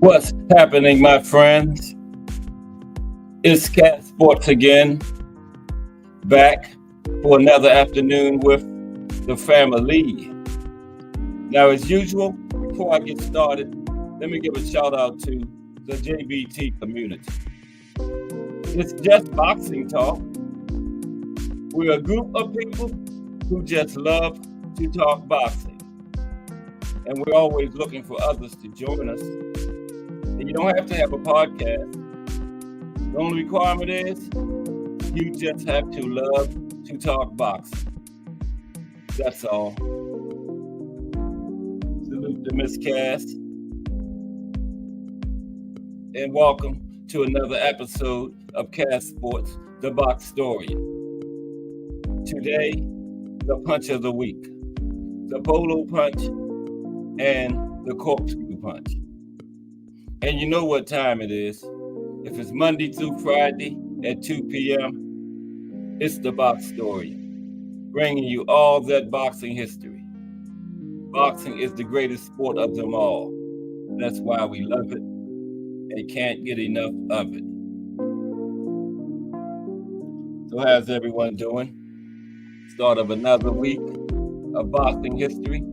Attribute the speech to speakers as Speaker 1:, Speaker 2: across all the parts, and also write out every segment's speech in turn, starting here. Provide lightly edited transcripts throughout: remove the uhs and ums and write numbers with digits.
Speaker 1: What's happening, my friends? It's Cat Sports again, back for another afternoon with the family. Now, as usual, before I get started, let me give a shout out to the JBT community. It's just boxing talk. We're a group of people who just love to talk boxing. And we're always looking for others to join us. And you don't have to have a podcast. The only requirement is you just have to love to talk boxing. That's all. Salute to Miss Cass. And welcome to another episode of Cass Sports, the Box Story. Today, the punch of the week. The Bolo punch and the Corkscrew punch. And you know what time it is. If it's Monday through Friday at 2 p.m., it's the Box Story, bringing you all that boxing history. Boxing is the greatest sport of them all. That's why we love it and can't get enough of it. So how's everyone doing? Start of another week of boxing history.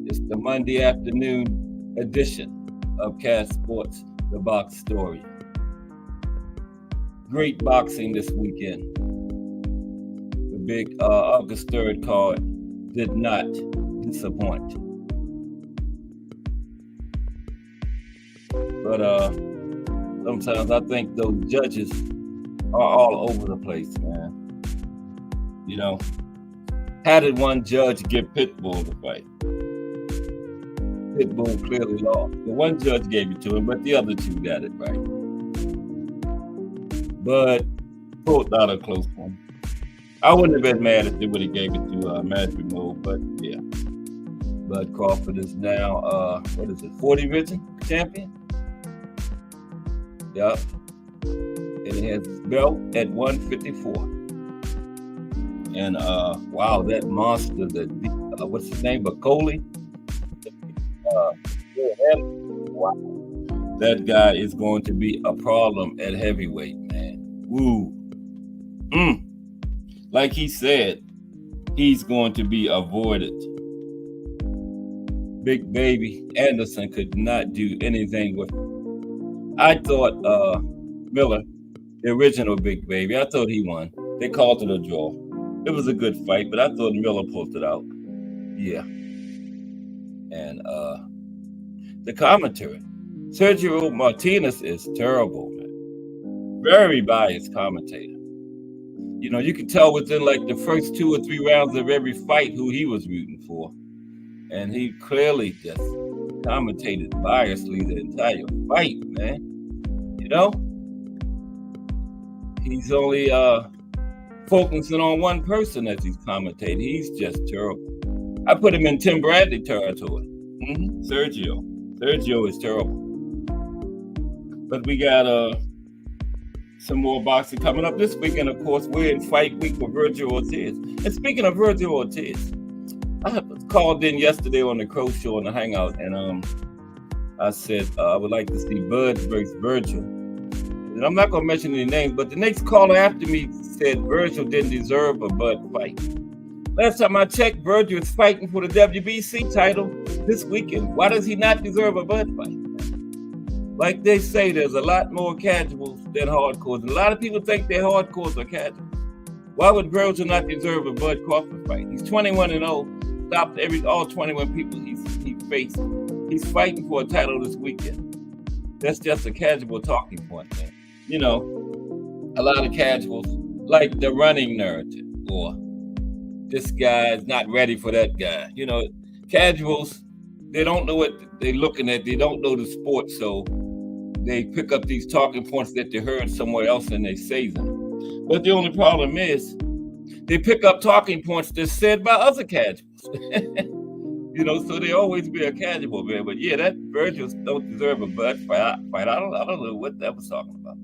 Speaker 1: It's the Monday afternoon edition of Cass Sports, the Box Story. Great boxing this weekend. The big August 3rd card did not disappoint. But sometimes I think those judges are all over the place, man. You know, how did one judge give Pitbull the fight? Pitbull clearly lost. The one judge gave it to him, but the other two got it right. Bud pulled out a close one. I wouldn't have been mad if they would have gave it to Matthew Moore, but yeah. Bud Crawford is now, 40 Vision champion? Yup. And he has his belt at 154. And wow, that monster, what's his name, Bacoli? Wow. That guy is going to be a problem at heavyweight, man. Woo. Like he said, he's going to be avoided. Big Baby Anderson could not do anything with him. I thought Miller, the original Big Baby, I thought he won. They called it a draw. It was a good fight, but I thought Miller pulled it out. Yeah. And the commentary, Sergio Martinez is terrible, man. Very biased commentator. You know, you can tell within like the first 2 or 3 rounds of every fight who he was rooting for. And he clearly just commentated biasly the entire fight, man. You know? He's only focusing on one person as he's commentating. He's just terrible. I put him in Tim Bradley territory. Sergio. Sergio is terrible. But we got some more boxing coming up this weekend. Of course, we're in fight week for Virgil Ortiz. And speaking of Virgil Ortiz, I called in yesterday on the Crow Show on the Hangout, and I said I would like to see Bud versus Virgil. And I'm not going to mention any names, but the next caller after me said Virgil didn't deserve a Bud fight. Last time I checked, Virgil is fighting for the WBC title this weekend. Why does he not deserve a Bud fight? Like they say, there's a lot more casuals than hardcores. And a lot of people think their hardcores are casuals. Why would Virgil not deserve a Bud Crawford fight? He's 21-0, stopped all 21 people he faced. He's fighting for a title this weekend. That's just a casual talking point, man. You know, a lot of casuals like the running narrative, or this guy's not ready for that guy. You know, casuals, they don't know what they're looking at. They don't know the sport, so they pick up these talking points that they heard somewhere else and they say them. But the only problem is they pick up talking points that's said by other casuals. You know, so they always be a casual, man. But yeah, that Virgil don't deserve a Bud fight. I don't know what that was talking about.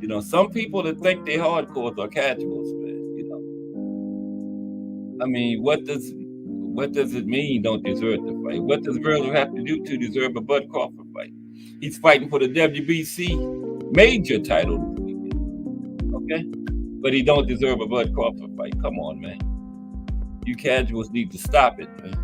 Speaker 1: You know, some people that think they hardcores are casuals, man. You know, I mean, what does it mean? Don't deserve the fight? What does Virgil have to do to deserve a Bud Crawford fight? He's fighting for the WBC major title this weekend, okay? But he don't deserve a Bud Crawford fight. Come on, man. You casuals need to stop it, man.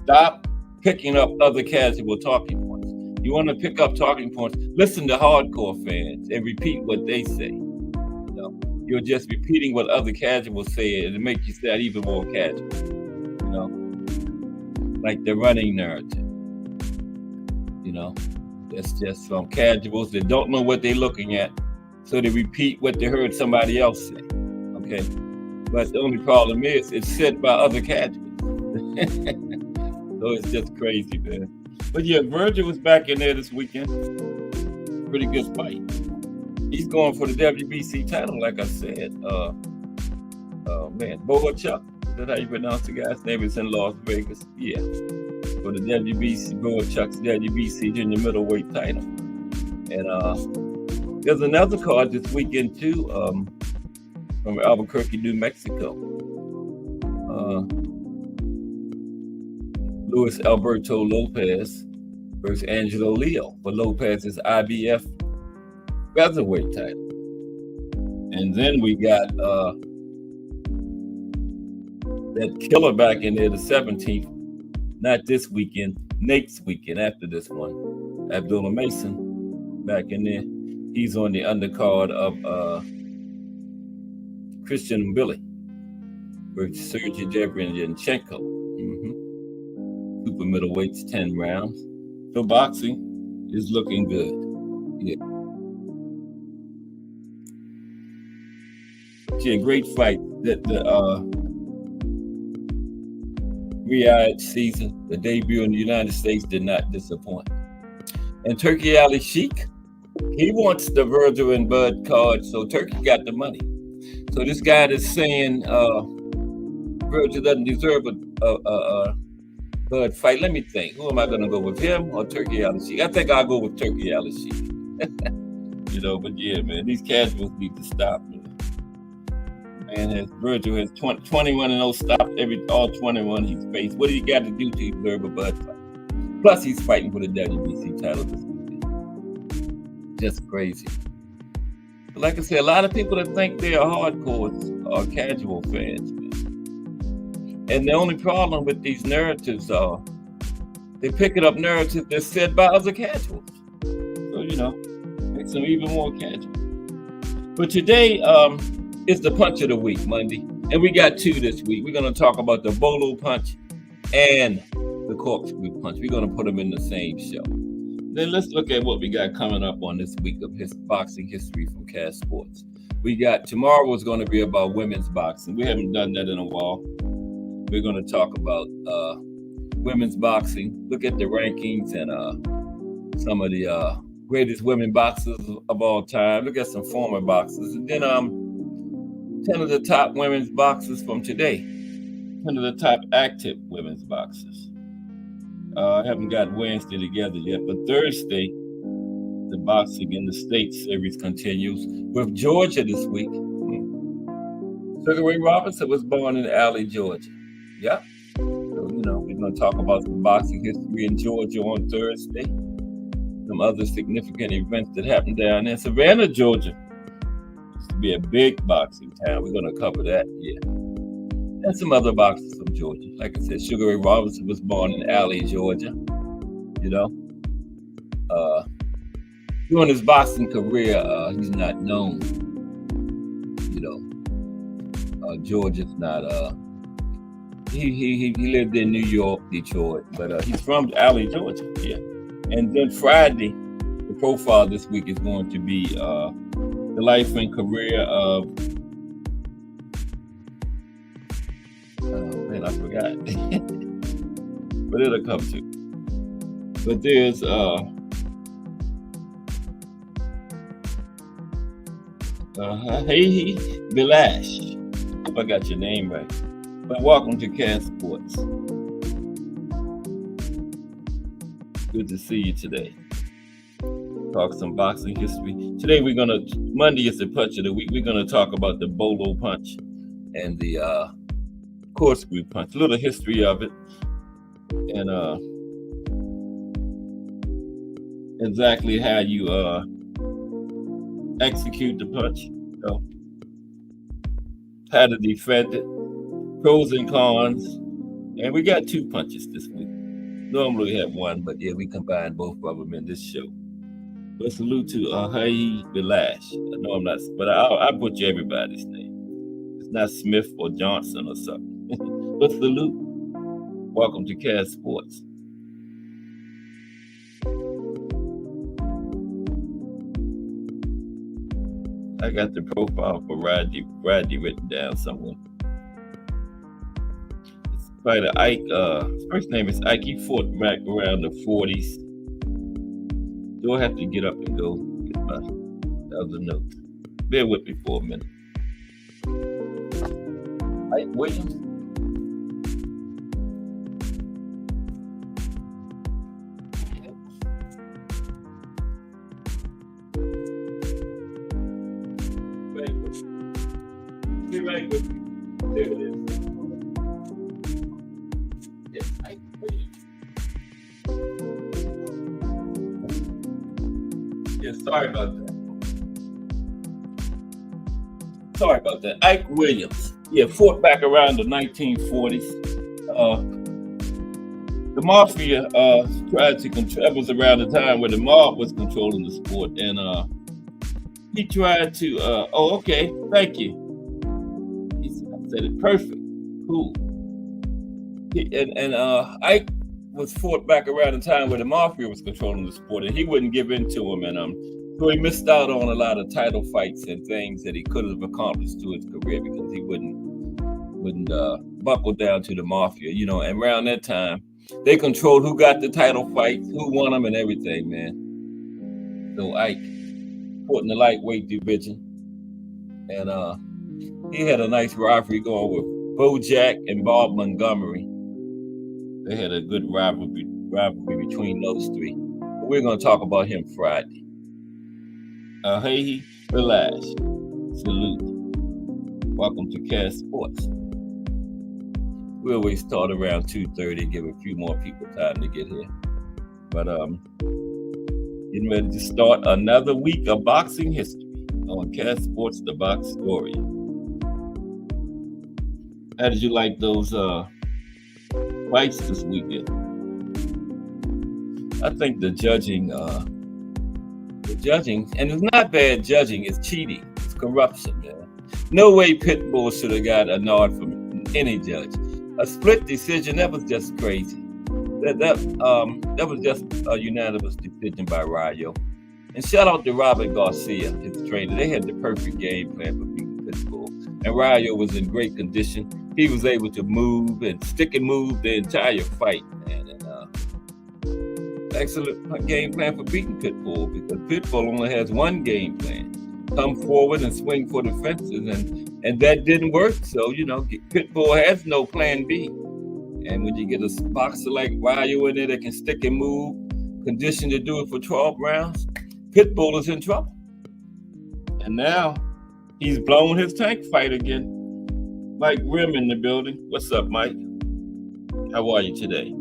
Speaker 1: Stop picking up other casual talking points. You want to pick up talking points, listen to hardcore fans and repeat what they say. You know, you're just repeating what other casuals say, and it makes you sound even more casual. You know, like the running narrative. You know, that's just from casuals that don't know what they're looking at, so they repeat what they heard somebody else say. Okay, but the only problem is it's said by other casuals. So it's just crazy, man. But yeah, Virgil was back in there this weekend. Pretty good fight. He's going for the WBC title, like I said. Bolo Chuck. Is that how you pronounce the guy's name? It's in Las Vegas. Yeah. For the WBC, Bolo Chuck's WBC junior middleweight title. And there's another card this weekend too, from Albuquerque, New Mexico. Luis Alberto Lopez versus Angelo Leo for Lopez's IBF featherweight title. And then we got that killer back in there, the 17th, not this weekend, next weekend after this one. Abdullah Mason back in there. He's on the undercard of Christian Billy versus Sergey Derevyanchenko. Super middleweights, 10 rounds. So boxing is looking good. Yeah. Yeah, great fight. That the Riyadh season, the debut in the United States did not disappoint. And Turkey Ali Sheik, He wants the Virgil and Bud card, so Turkey got the money. So this guy that's saying Virgil doesn't deserve a Bud fight. Let me think. Who am I going to go with, him or Turkey Al-Sheikh? I think I'll go with Turkey Al-Sheikh. But yeah, man, these casuals need to stop. Man, Virgil has 21-0 stopped all 21 he's faced. What do you got to do to deserve a Bud fight? Plus, he's fighting for the WBC title this weekend. Just crazy. But like I said, a lot of people that think they are hardcore are casual fans, man. And the only problem with these narratives are they're picking up narratives that's said by other casuals. So, makes them even more casual. But today is the punch of the week, Monday. And we got two this week. We're going to talk about the Bolo punch and the Corkscrew punch. We're going to put them in the same show. Then let's look at what we got coming up on this week of boxing history from Cash Sports. We got tomorrow is going to be about women's boxing. We haven't done that in a while. We're going to talk about women's boxing, look at the rankings and some of the greatest women boxers of all time. Look at some former boxers. And then 10 of the top women's boxers from today. 10 of the top active women's boxers. I haven't got Wednesday together yet, but Thursday, the Boxing in the States series continues with Georgia this week. Sugar Ray Robinson was born in Alley, Georgia. Yeah. So, we're going to talk about some boxing history in Georgia on Thursday. Some other significant events that happened down in Savannah, Georgia. Used to be a big boxing town. We're going to cover that, yeah. And some other boxers from Georgia. Like I said, Sugar Ray Robinson was born in Alley, Georgia. During his boxing career, he's not known. Georgia's not... He lived in New York, Detroit, but he's from Alley, Georgia. Yeah. And then Friday, the profile this week is going to be the life and career of. Oh man, I forgot. But it'll come to. But there's hey Bilash. If I got your name right. But welcome to Cash Sports. Good to see you today. Talk some boxing history. Today Monday is the punch of the week. We're gonna talk about the Bolo punch and the Corkscrew punch. A little history of it. And exactly how you execute the punch. How to defend it. Pros and cons, and we got two punches this week. Normally we have one, but yeah, we combined both of them in this show. But salute to Hey Bilash. I know I'm not, but I butcher everybody's name. It's not Smith or Johnson or something. But salute. Welcome to Cash Sports. I got the profile for Rodney written down somewhere. Fighter Ike, his first name is Ike. He fought back around the 40s. Do I have to get up and go get my other notes? Bear with me for a minute. Ike Williams. Right with me. There it is. Sorry about that. Ike Williams. Yeah, fought back around the 1940s. The Mafia tried to control. That was around the time where the mob was controlling the sport, and he tried to. Okay, thank you. I said it perfect. Cool. Ike was fought back around the time where the Mafia was controlling the sport, and he wouldn't give in to him, and so he missed out on a lot of title fights and things that he could have accomplished to his career because he wouldn't buckle down to the Mafia, And around that time, they controlled who got the title fights, who won them, and everything, man. So Ike fought in the lightweight division, and he had a nice rivalry going with Bojack and Bob Montgomery. They had a good rivalry between those three. But we're going to talk about him Friday. Hey, relax. Salute. Welcome to Cast Sports. We always start around 2:30, give a few more people time to get here. But getting ready to start another week of boxing history on Cast Sports, the Box Story. How did you like those fights this weekend? I think the judging, and it's not bad judging, it's cheating, it's corruption, man. No way Pitbull should have got a nod from any judge. A split decision, that was just crazy. That was just a unanimous decision by Rayo. And shout out to Robert Garcia, his trainer. They had the perfect game plan for beating Pitbull. And Rayo was in great condition. He was able to move and stick and move the entire fight, man. And excellent game plan for beating Pitbull, because Pitbull only has one game plan: come forward and swing for the fences, and that didn't work. So Pitbull has no plan B. And when you get a boxer like Rayo in there that can stick and move, conditioned to do it for 12 rounds, Pitbull is in trouble. And now he's blown his tank fight again. Mike Rim in the building. What's up, Mike? How are you today?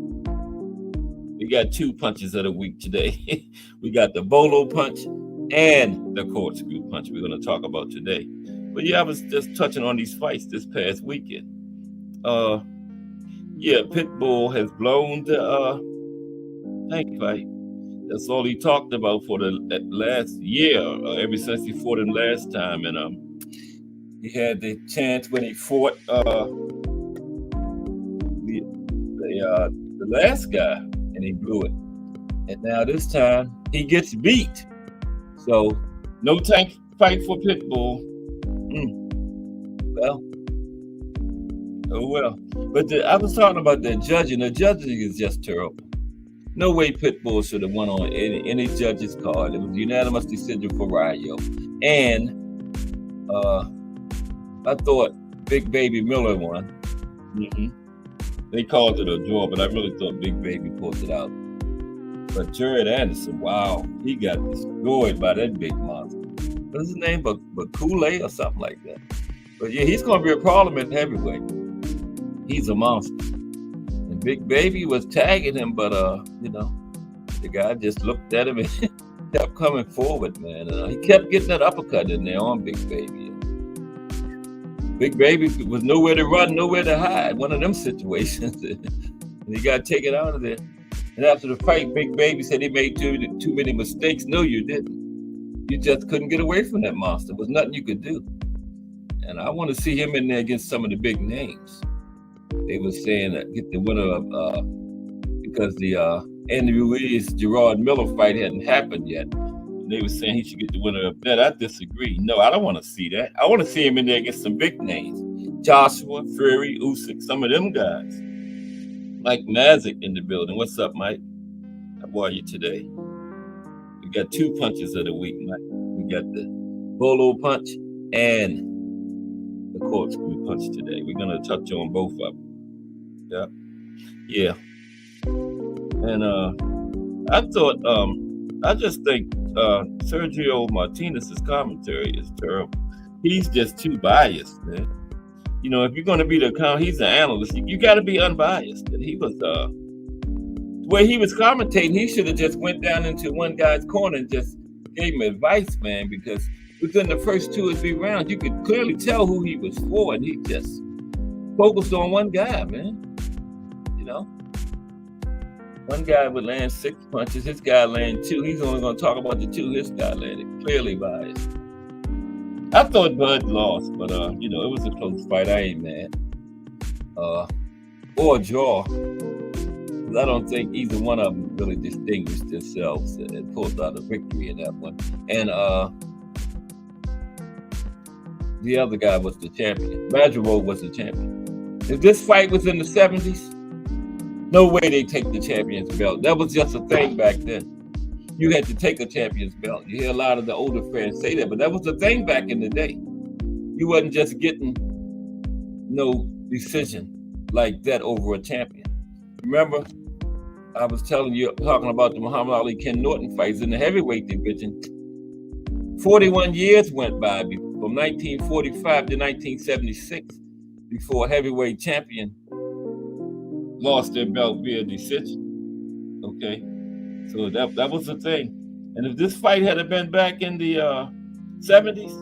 Speaker 1: We got two punches of the week today. We got the Bolo punch and the Corkscrew punch we're going to talk about today. But yeah, I was just touching on these fights this past weekend. Pitbull has blown the tank fight. That's all he talked about for the last year, ever since he fought him last time. And he had the chance when he fought the last guy, and he blew it. And now this time he gets beat. So no tank fight for Pitbull. Well. But I was talking about the judging. The judging is just terrible. No way Pitbull should have won on any judge's card. It was a unanimous decision for Rayo. And I thought Big Baby Miller won. They called it a draw, but I really thought Big Baby pulled it out. But Jared Anderson, wow, he got destroyed by that big monster. What's his name? Bakule or something like that. But yeah, he's going to be a problem at heavyweight. He's a monster. And Big Baby was tagging him, but the guy just looked at him and kept coming forward, man. He kept getting that uppercut in there on Big Baby. Big Baby was nowhere to run, nowhere to hide. One of them situations. And he got taken out of there. And after the fight, Big Baby said he made too many mistakes. No, you didn't. You just couldn't get away from that monster. There was nothing you could do. And I want to see him in there against some of the big names. They were saying that get the winner of because the Andy Ruiz-Gerard Miller fight hadn't happened yet. And they were saying he should get the winner of that. I disagree. No, I don't want to see that. I want to see him in there against some big names. Joshua, Fury, Usyk, some of them guys. Mike Mazik in the building. What's up, Mike? How are you today? We got two punches of the week, Mike. We got the Bolo punch and the Corkscrew punch today. We're going to touch on both of them. Yeah. And I thought, I just think Sergio Martinez's commentary is terrible. He's just too biased, man. If you're going to be he's an analyst, you got to be unbiased. And he was, the way he was commentating, he should have just went down into one guy's corner and just gave him advice, man, because within the first 2 or 3 rounds, you could clearly tell who he was for, and he just focused on one guy, man. One guy would land 6 punches, his guy landed 2. He's only going to talk about the 2 his guy landed. Clearly biased. I thought Bud lost, but it was a close fight. I ain't mad. Or a draw. Because I don't think either one of them really distinguished themselves and pulled out a victory in that one. And the other guy was the champion. Madrigal was the champion. If this fight was in the 70s, no way they take the champion's belt. That was just a thing back then. you had to take a champion's belt. You hear a lot of the older fans say that, but that was the thing back in the day. You wasn't just getting no decision like that over a champion. Remember, I was talking about the Muhammad Ali Ken Norton fights in the heavyweight division. 41 years went by from 1945 to 1976 before a heavyweight champion lost their belt via decision. Okay, so that was the thing. And if this fight had been back in the 70s,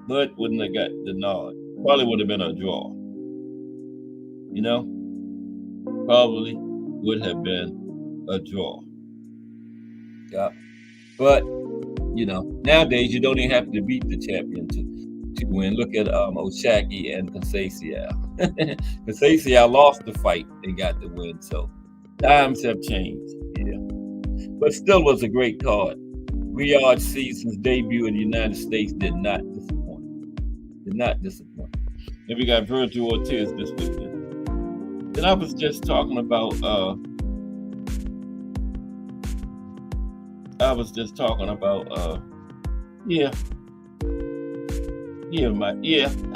Speaker 1: Bud wouldn't have got the nod. Probably would have been a draw. You know, probably would have been a draw. Yeah, but you know, nowadays you don't even have to beat the champion to win. Look at Oshaki and Conceição. Conceição lost the fight and got the win. So times have changed. Yeah, but still was a great card. Riyadh Season's debut in the United States did not disappoint. Did not disappoint. And we got Virgil Ortiz this weekend. And I was just talking about I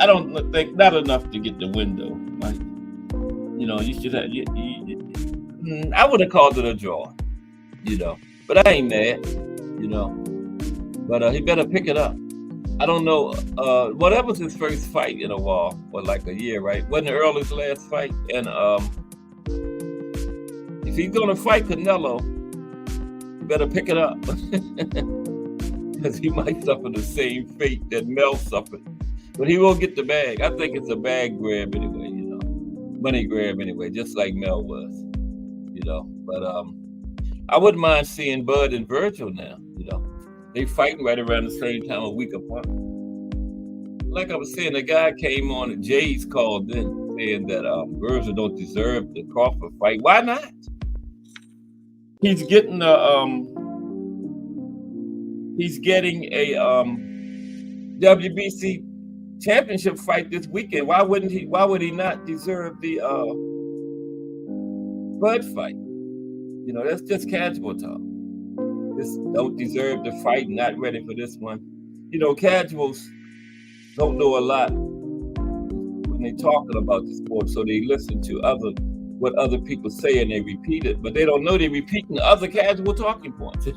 Speaker 1: don't think not enough to get the window, Mike. You know, you should have. I would have called it a draw, you know, but I ain't mad, you know. But he better pick it up. I don't know. That was his first fight in a while, or like a year, right? Wasn't Earl's last fight? And if he's gonna fight Canelo, he better pick it up. Because he might suffer the same fate that Mel suffered. But he will get the bag. I think it's a bag grab anyway, you know. Money grab anyway, just like Mel was, you know. But I wouldn't mind seeing Bud and Virgil now, you know. They fighting right around the same time, a week apart. Like I was saying, the guy came on and Jay's called in saying that Virgil don't deserve the Crawford fight. Why not? He's getting a WBC championship fight this weekend. Why would he not deserve the Bud fight? You know, that's just casual talk. Just don't deserve the fight, not ready for this one. You know, casuals don't know a lot when they're talking about the sport, so they listen to what other people say and they repeat it, but they don't know they're repeating other casual talking points. So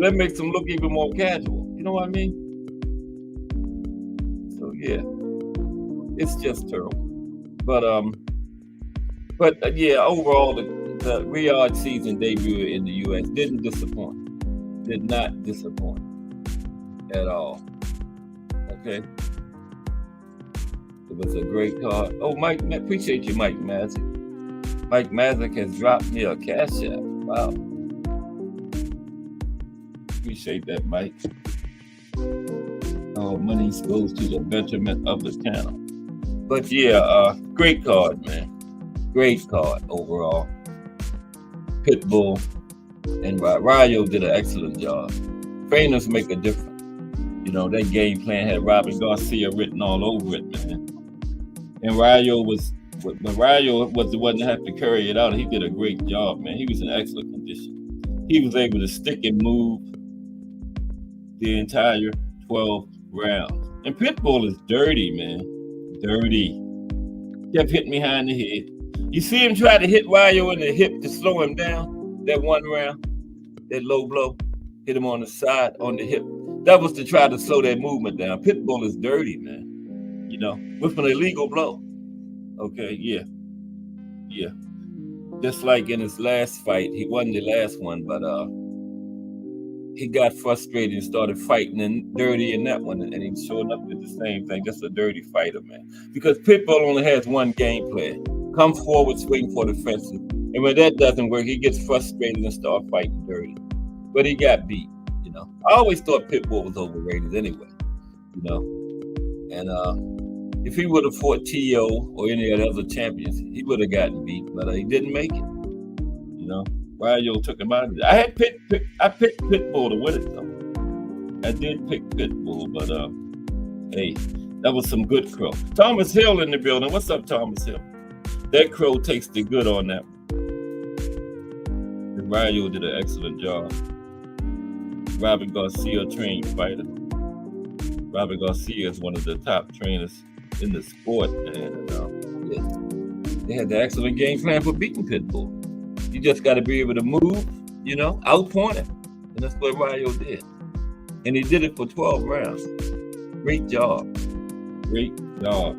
Speaker 1: that makes them look even more casual. You know what I mean? So yeah, it's just terrible. But yeah, overall the Riyadh season debut in the U.S. didn't disappoint. Did not disappoint at all. Okay. It was a great card. Oh, Mike, appreciate you, Mike Mazik. Mike Mazik has dropped me a cash app. Wow. Appreciate that, Mike. All money goes to the betterment of the channel. But yeah, great card, man. Great card overall. Pitbull and Rayo did an excellent job. Trainers make a difference. You know, that game plan had Robin Garcia written all over it, man. And Rayo was the one that had to carry it out. He did a great job, man. He was in excellent condition. He was able to stick and move the entire 12 rounds. And Pitbull is dirty, man. Dirty. Kept hitting behind the head. You see him try to hit Rayo in the hip to slow him down, that one round, that low blow, hit him on the side, on the hip. That was to try to slow that movement down. Pitbull is dirty, man. You know, with an illegal blow. Okay, yeah. Yeah. Just like in his last fight, he won the last one, but he got frustrated and started fighting and dirty in that one, and he showed up with the same thing. Just a dirty fighter, man. Because Pitbull only has one game plan. Come forward, swing for the fences. And when that doesn't work, he gets frustrated and starts fighting dirty. But he got beat, you know. I always thought Pitbull was overrated anyway, you know. And if he would have fought T.O. or any of the other champions, he would have gotten beat, but he didn't make it, you know. Rayo took him out of it. I picked Pitbull to win it, though. I did pick Pitbull, but hey, that was some good crow. Thomas Hill in the building. What's up, Thomas Hill? That crow takes the good on that one. Mario did an excellent job. Robert Garcia, trained fighter. Robert Garcia is one of the top trainers in the sport, and they had the excellent game plan for beating Pitbull. You just got to be able to move, outpoint him, and that's what Mario did. And he did it for 12 rounds. Great job. Great job.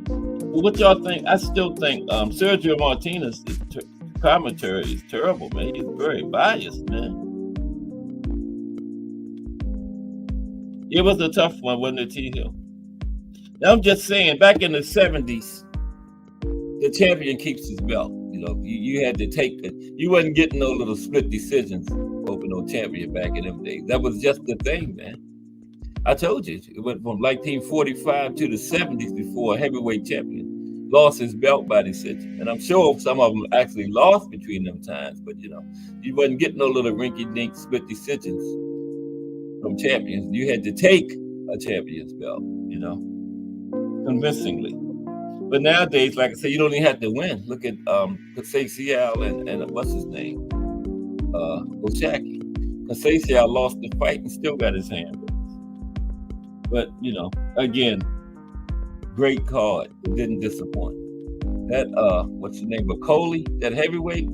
Speaker 1: Well, what y'all think? I still think Sergio Martinez' commentary is terrible, man. He's very biased, man. It was a tough one, wasn't it, T-Hill? Now, I'm just saying, back in the 70s, the champion keeps his belt. You had to take it. You wasn't getting no little split decisions over no champion back in them days. That was just the thing, man. I told you, it went from 1945 to the 70s before a heavyweight champion lost his belt by decision. And I'm sure some of them actually lost between them times, but you wasn't getting no little rinky-dink split decisions from champions. You had to take a champion's belt, convincingly. But nowadays, like I said, you don't even have to win. Look at Conceição and what's his name? Oshaki. Conceição lost the fight and still got his hand raised. But, again, great card. It didn't disappoint. That, what's his name? Bacoli, that heavyweight,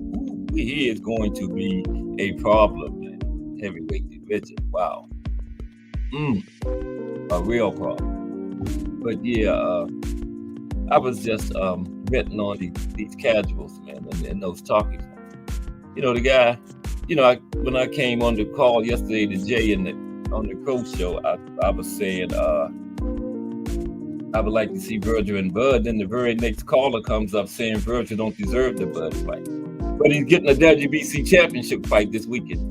Speaker 1: he is going to be a problem, man. Heavyweight division. Wow. A real problem. But yeah, I was just betting on these casuals, man, and those talking points. The guy, when I came on the call yesterday to Jay on the Crow Show, I was saying I would like to see Virgil and Bud. Then the very next caller comes up saying Virgil don't deserve the Bud fight, but he's getting a WBC championship fight this weekend.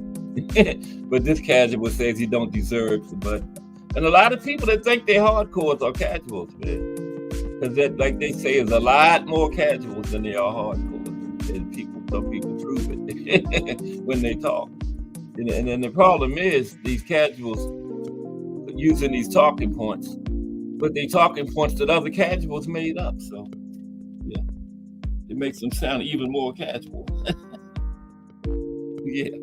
Speaker 1: But this casual says he don't deserve the Bud. And a lot of people that think they're hardcores are casuals, man. Because that, like they say, is a lot more casuals than they are hardcores. And some people prove it when they talk. And then the problem is these casuals using these talking points, but they talking points that other casuals made up. So yeah, it makes them sound even more casual. Yeah.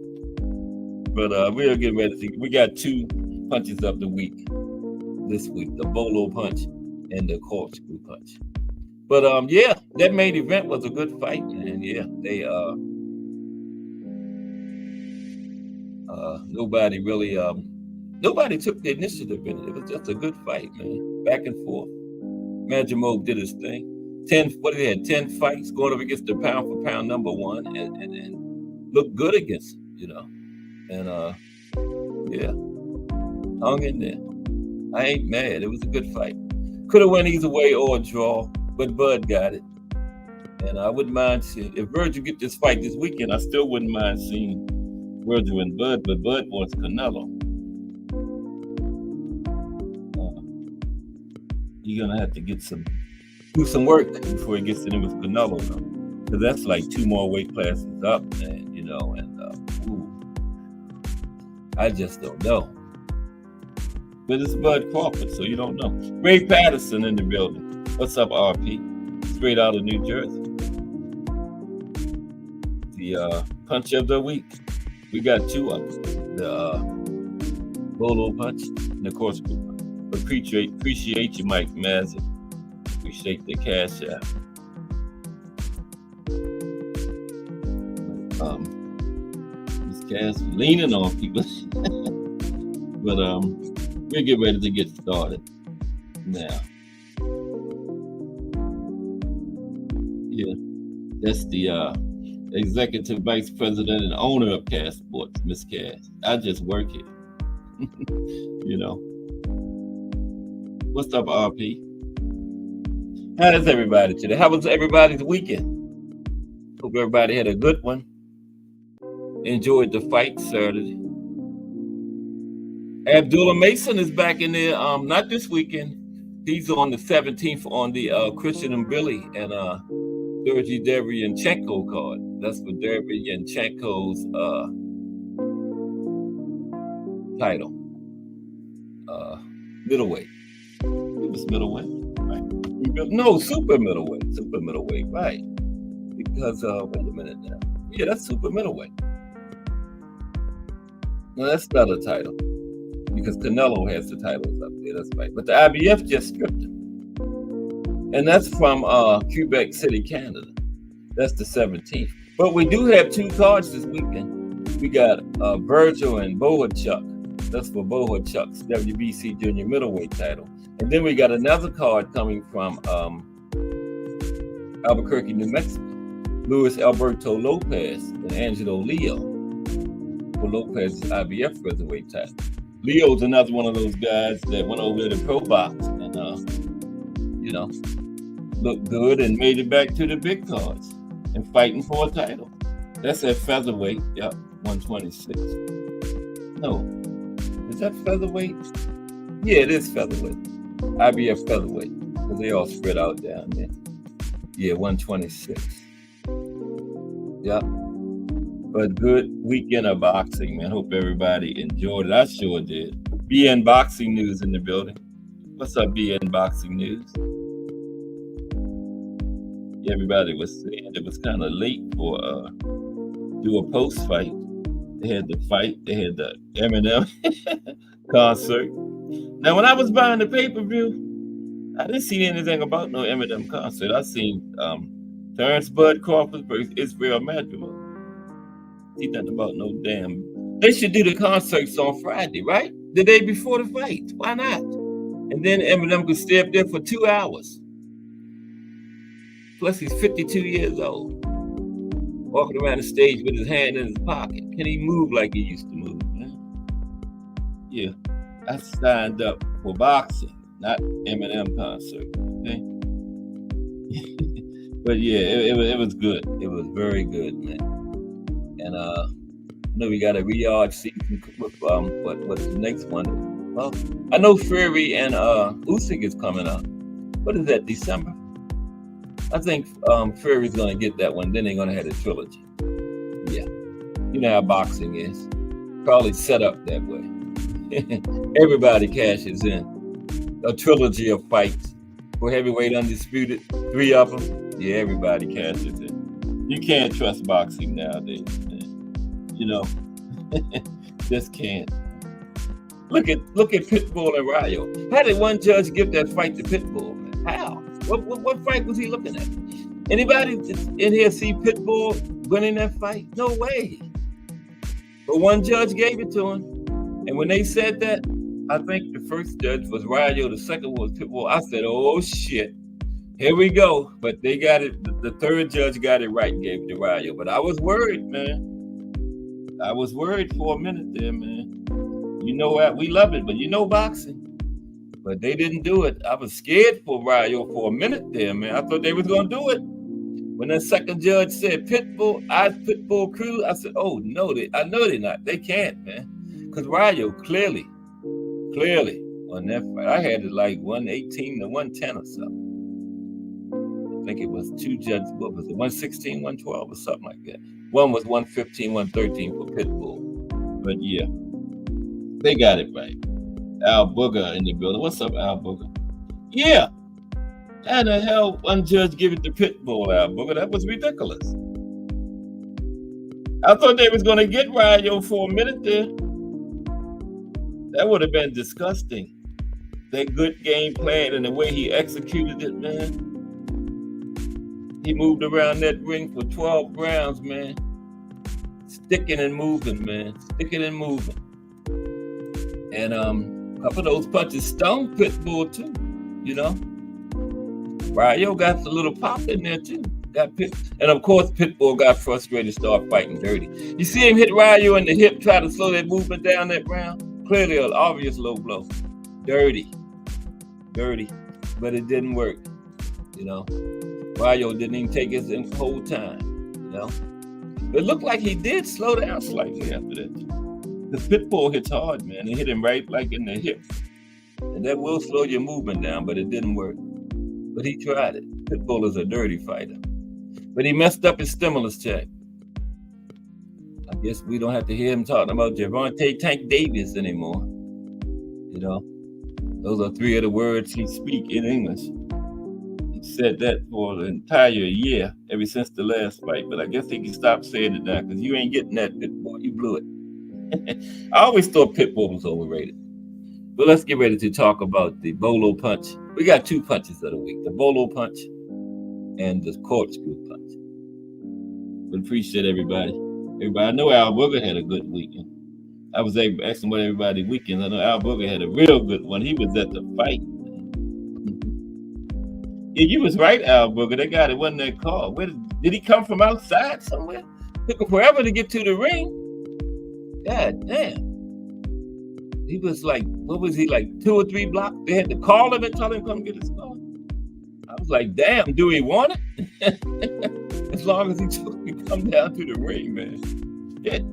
Speaker 1: But we're getting ready to see. We got two punches of the week this week: the Bolo punch and the Corkscrew punch. But yeah, that main event was a good fight, man. Yeah, they nobody took the initiative in it. It was just a good fight, man. Back and forth. Majimov did his thing. 10 fights going up against the pound for pound number one, and looked good against him, And yeah, hung in there. I ain't mad. It was a good fight. Could have went either way or a draw, but Bud got it. And I wouldn't mind seeing, if Virgil get this fight this weekend, I still wouldn't mind seeing Virgil and Bud, but Bud wants Canelo. You're gonna have to do some work before he gets in with Canelo, because that's like 2 more weight classes up, man. I just don't know. But it's Bud Crawford, so you don't know. Ray Patterson in the building. What's up, RP? Straight out of New Jersey. The punch of the week. We got 2 of them. The Bolo punch and the Corkscrew punch. Appreciate you, Mike Mazza. Appreciate the cash out. This cash leaning on people. But we'll get ready to get started now. Yeah, that's the executive vice president and owner of Cash Sports, Miss Cash. I just work here. What's up, RP? How is everybody today? How was everybody's weekend? Hope everybody had a good one. Enjoyed the fight Saturday. Abdullah Mason is back in there. Not this weekend. He's on the 17th on the Christian and Billy and Sergey Derevyanchenko card. That's for Derevyanchenko's title. Middleweight. It was middleweight, right? No, super middleweight, right? Because wait a minute now. Yeah, that's super middleweight. No, that's not a title because Canelo has the titles up there. That's right. But the IBF just stripped him, and that's from Quebec City, Canada. That's the 17th. But we do have 2 cards this weekend. We got Virgil and Bohachuk. That's for Bohachuk's WBC junior middleweight title. And then we got another card coming from Albuquerque, New Mexico. Luis Alberto Lopez and Angelo Leo for Lopez's IBF featherweight title. Leo's another one of those guys that went over to Pro Box and looked good and made it back to the big cards and fighting for a title. That's at featherweight. Yep, 126. No, is that featherweight? Yeah, it is featherweight. IBF featherweight because they all spread out down there. Yeah, 126. Yep. But good weekend of boxing, man. Hope everybody enjoyed it. I sure did. BN Boxing News in the building. What's up, BN Boxing News? Everybody was saying it was kind of late for do a post fight. They had the fight. They had the Eminem concert. Now, when I was buying the pay-per-view, I didn't see anything about no Eminem concert. I seen Terrence Bud Crawford versus Israel Madrigal. See nothing about no damn. They should do the concerts on Friday, right? The day before the fight. Why not? And then Eminem could stay up there for 2 hours. Plus, he's 52 years old, walking around the stage with his hand in his pocket. Can he move like he used to move? Man? Yeah, I signed up for boxing, not Eminem concert. Okay, but yeah, it was good. It was very good, man. And I know we got a Riyadh season with what's the next one? Well, I know Fury and Usyk is coming up. What is that? December? I think Fury's gonna get that one. Then they're gonna have a trilogy. Yeah, you know how boxing is. Probably set up that way. Everybody cashes in. A trilogy of fights for heavyweight undisputed. 3 of them. Yeah, everybody cashes in. You can't trust boxing nowadays, man. You know, just can't. Look at Pitbull and Rayo. How did one judge give that fight to Pitbull, man? How? What fight was he looking at? Anybody in here see Pitbull winning that fight? No way. But one judge gave it to him. And when they said that, I think the first judge was Rayo, the second was Pitbull. I said, oh shit, here we go. But they got it, the third judge got it right and gave it to Rayo. But I was worried, man. I was worried for a minute there, man. You know what? We love it, but you know boxing. But they didn't do it. I was scared for Rayo for a minute there, man. I thought they was going to do it. When that second judge said Pitbull Crew, I said, oh, no, I know they're not. They can't, man. Because Rayo clearly won that fight. I had it like 118 to 110 or something. I think it was 2 judges. What was it? 116, 112 or something like that. One was 115, 113 for Pitbull. But yeah, they got it right. Al Booger in the building. What's up, Al Booger? Yeah. How the hell one judge give it to Pitbull, Al Booger? That was ridiculous. I thought they was going to get Rayo for a minute there. That would have been disgusting. That good game plan and the way he executed it, man. He moved around that ring for 12 rounds, man. Sticking and moving, man. Sticking and moving. And a couple of those punches stung Pitbull too, you know. Rayo got a little pop in there too. And of course, Pitbull got frustrated, started fighting dirty. You see him hit Rayo in the hip, try to slow that movement down that round. Clearly an obvious low blow. Dirty. But it didn't work, you know. Rayo didn't even take his whole time, you know. It looked like he did slow down slightly after that. The Pitbull hits hard, man. It hit him right like in the hip. And that will slow your movement down, but it didn't work. But he tried it. Pitbull is a dirty fighter. But he messed up his stimulus check. I guess we don't have to hear him talking about Gervonta Tank Davis anymore. You know, those are 3 of the words he speak in English. He said that for the entire year, ever since the last fight. But I guess he can stop saying it now because you ain't getting that pit bull. You blew it. I always thought pit bull was overrated. But let's get ready to talk about the Bolo punch. We got two punches of the week: the Bolo punch and the Corkscrew punch. But appreciate everybody. I know Al Booger had a good weekend. I was asking what everybody weekend. I know Al Booger had a real good one. He was at the fight. Yeah, you was right, Al Booger. That guy that wasn't that car. Where did he come from outside somewhere? Took him forever to get to the ring. God damn. He was like, what was he, like 2 or 3 blocks? They had to call him and tell him to come get his car. I was like, damn, do he want it? As long as he took me come down to the ring, man. Shit.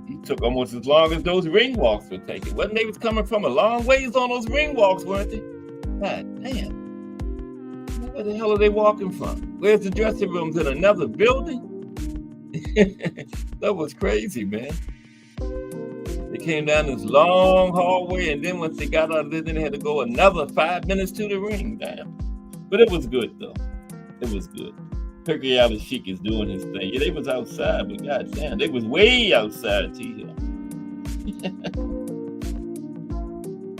Speaker 1: He took almost as long as those ring walks would take it. Wasn't they was coming from a long ways on those ring walks, weren't they? God damn. Where the hell are they walking from? Where's the dressing rooms? In another building? That was crazy, man. They came down this long hallway, and then once they got out of there, then they had to go another 5 minutes to the ring. Damn. But it was good, though. It was good. Turkey Sheik is doing his thing. Yeah, they was outside, but goddamn, they was way outside T-Hill.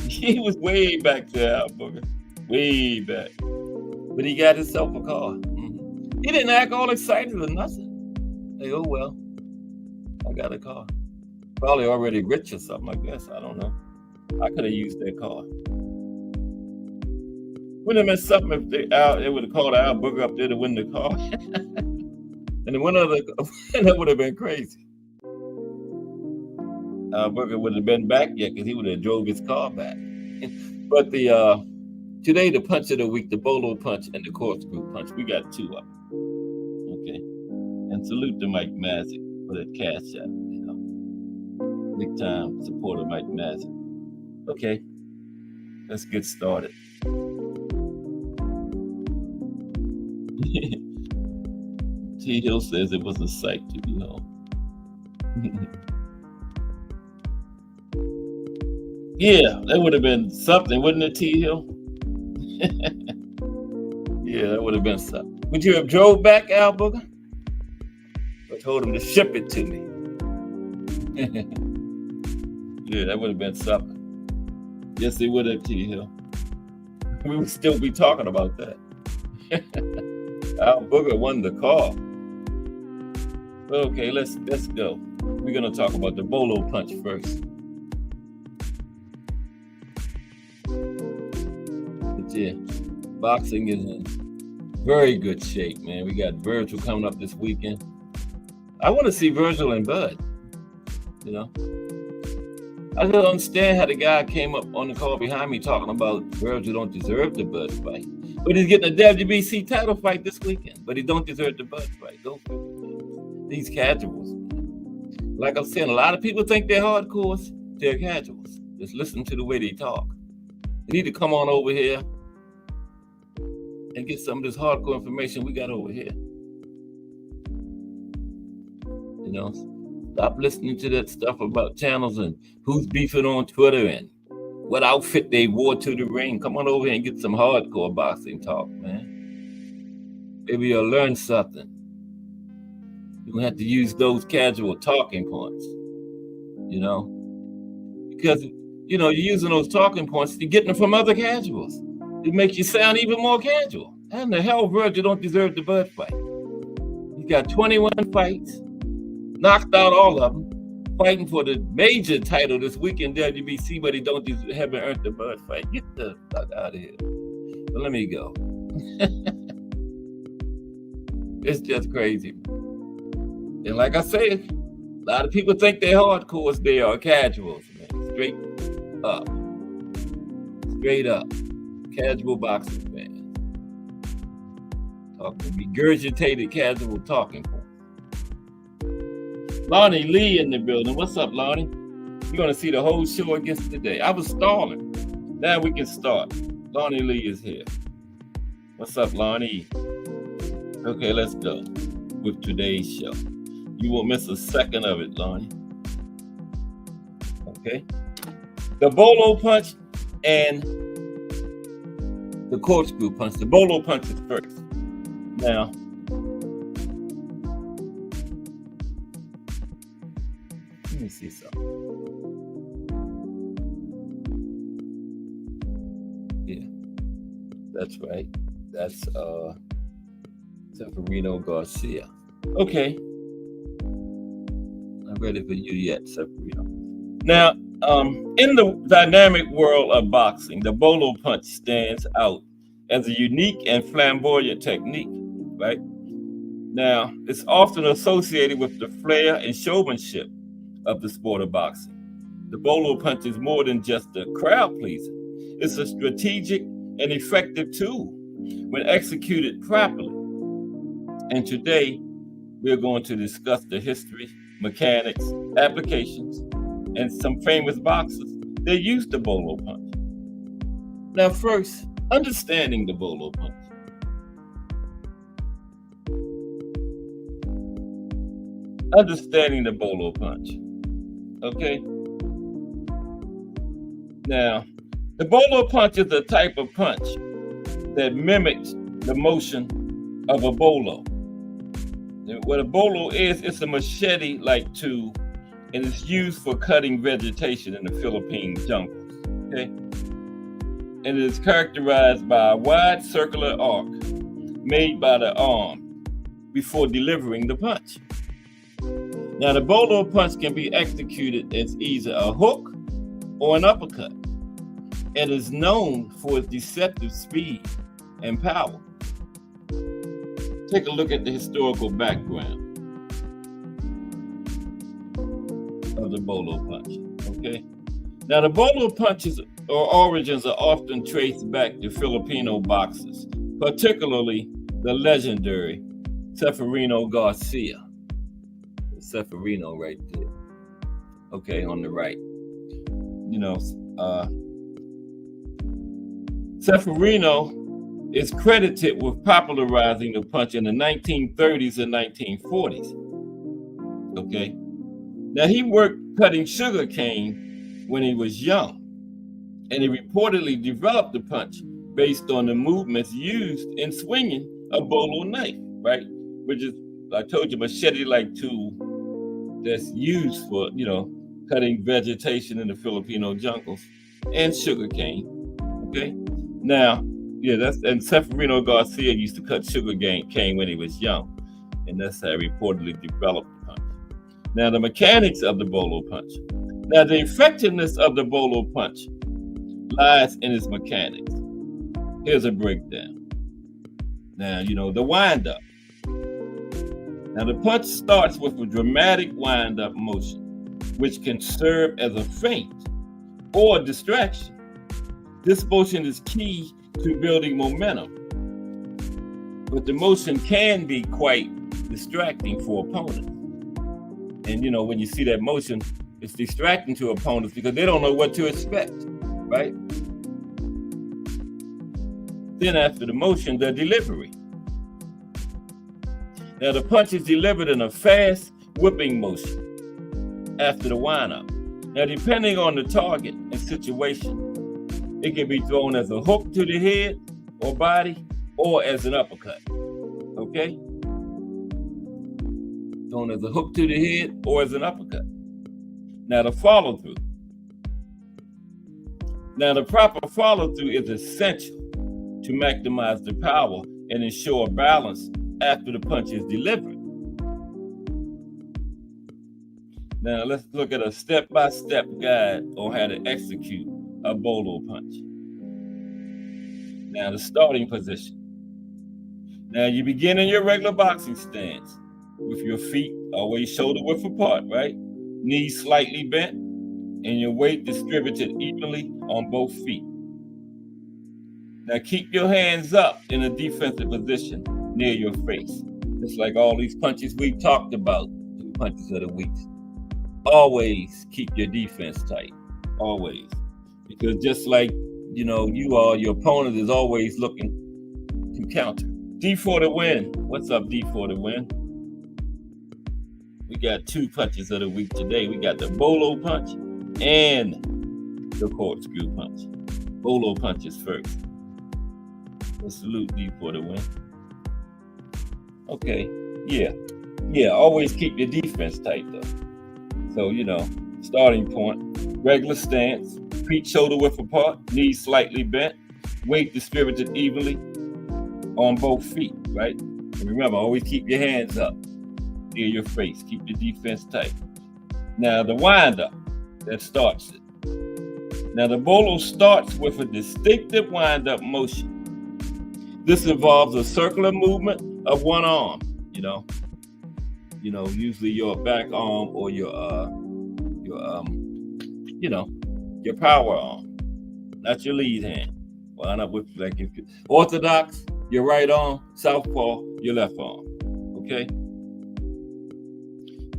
Speaker 1: He was way back there, Al Booger. Way back. But he got himself a car. Mm-hmm. He didn't act all excited or nothing. Like, oh, well, I got a car. Probably already rich or something, I guess. I don't know. I could have used that car. Wouldn't have been something if they would have called Al Booger up there to win the car. And then that would have been crazy. Al Booger would have been back yet because he would have drove his car back. But today, the punch of the week, the Bolo punch and the Corkscrew punch, we got 2 of them. Okay. And salute to Mike Mazzick for that cash out, you know. Big time supporter Mike Mazzick. Okay. Let's get started. T. Hill says it was a sight to behold. Yeah, that would have been something, wouldn't it, T. Hill? Yeah, that would have been something. Would you have drove back, Al Booger? I told him to ship it to me. Yeah, that would have been something. Yes, it would have, T. Hill. We would still be talking about that. Al Booger won the car. Okay, let's go. We're gonna talk about the Bolo punch first. But yeah, boxing is in very good shape, man. We got Virgil coming up this weekend. I want to see Virgil and Bud. You know, I don't understand how the guy came up on the call behind me talking about Virgil don't deserve the Bud fight, but he's getting a WBC title fight this weekend. But he don't deserve the Bud fight. Don't these casuals. Like I'm saying, a lot of people think they're hardcores. They're casuals. Just listen to the way they talk. They need to come on over here and get some of this hardcore information we got over here. You know, stop listening to that stuff about channels and who's beefing on Twitter and what outfit they wore to the ring. Come on over here and get some hardcore boxing talk, man. Maybe you'll learn something. You don't have to use those casual talking points, you know, because, you know, you're using those talking points, you're getting them from other casuals. It makes you sound even more casual. And the hell, Virgil don't deserve the Bud fight. He's got 21 fights, knocked out all of them, fighting for the major title this week in WBC, but he haven't earned the Bud fight. Get the fuck out of here. But let me go. It's just crazy. And like I said, a lot of people think they're hardcores. They are casuals, man. Straight up. Casual boxing fans. Talking regurgitated casual talking points. Lonnie Lee in the building. What's up, Lonnie? You're going to see the whole show against today. I was stalling. Now we can start. Lonnie Lee is here. What's up, Lonnie? Okay, let's go with today's show. You won't miss a second of it, Lonnie. Okay? The Bolo punch and the corkscrew punch. The bolo punch is first. Now, let me see something. Yeah, that's right. That's Severino Garcia. Okay. Not ready for you yet, Severino. Now, in the dynamic world of boxing, the bolo punch stands out as a unique and flamboyant technique, right? Now, it's often associated with the flair and showmanship of the sport of boxing. The bolo punch is more than just a crowd pleaser. It's a strategic and effective tool when executed properly. And today, we're going to discuss the history, mechanics, applications, and some famous boxers that used the bolo punch. Now, first, understanding the bolo punch. Understanding the bolo punch. Okay. Now, the bolo punch is a type of punch that mimics the motion of a bolo. What a bolo is, it's a machete-like tool, and it's used for cutting vegetation in the Philippine jungles. Okay, and it is characterized by a wide circular arc made by the arm before delivering the punch. Now, the bolo punch can be executed as either a hook or an uppercut, and is known for its deceptive speed and power. Take a look at the historical background of the bolo punch. Okay. Now, the bolo punches or origins are often traced back to Filipino boxers, particularly the legendary Severino Garcia. Severino right there. Okay, on the right. You know, Severino is credited with popularizing the punch in the 1930s and 1940s. Okay. Now, he worked cutting sugar cane when he was young, and he reportedly developed the punch based on the movements used in swinging a bolo knife, right? Which is, I told you, machete-like tool that's used for, cutting vegetation in the Filipino jungles and sugar cane. Okay. Now, and Severino Garcia used to cut sugar cane when he was young, and that's how he reportedly developed the punch. Now, the mechanics of the bolo punch. Now, the effectiveness of the bolo punch lies in its mechanics. Here's a breakdown. Now, the wind-up. Now, the punch starts with a dramatic wind-up motion, which can serve as a feint or a distraction. This motion is key to building momentum, but the motion can be quite distracting for opponents. And when you see that motion, it's distracting to opponents because they don't know what to expect, right? Then after the motion, the delivery. Now, the punch is delivered in a fast whipping motion after the wind-up. Now, depending on the target and situation, it can be thrown as a hook to the head or body or as an uppercut. Okay? Thrown as a hook to the head or as an uppercut. Now, the follow-through. Now, the proper follow-through is essential to maximize the power and ensure balance after the punch is delivered. Now, let's look at a step-by-step guide on how to execute a bolo punch. Now, the starting position. Now, you begin in your regular boxing stance with your feet always shoulder width apart, right? Knees slightly bent, and your weight distributed evenly on both feet. Now, keep your hands up in a defensive position near your face. It's like all these punches we've talked about, the punches of the week. Always keep your defense tight, always. Because just like, your opponent is always looking to counter. D for the win. What's up, D for the win? We got two punches of the week today. We got the bolo punch and the corkscrew punch. Bolo punch is first. We'll salute D for the win. Okay, yeah. Always keep your defense tight though. So starting point, regular stance, feet shoulder width apart, knees slightly bent, weight distributed evenly on both feet, right? And remember, always keep your hands up near your face. Keep your defense tight. Now the wind up that starts it. Now the bolo starts with a distinctive wind up motion. This involves a circular movement of one arm, usually your back arm or your power arm, not your lead hand. Wind up with, like, if you're orthodox, your right arm, southpaw, your left arm. Okay.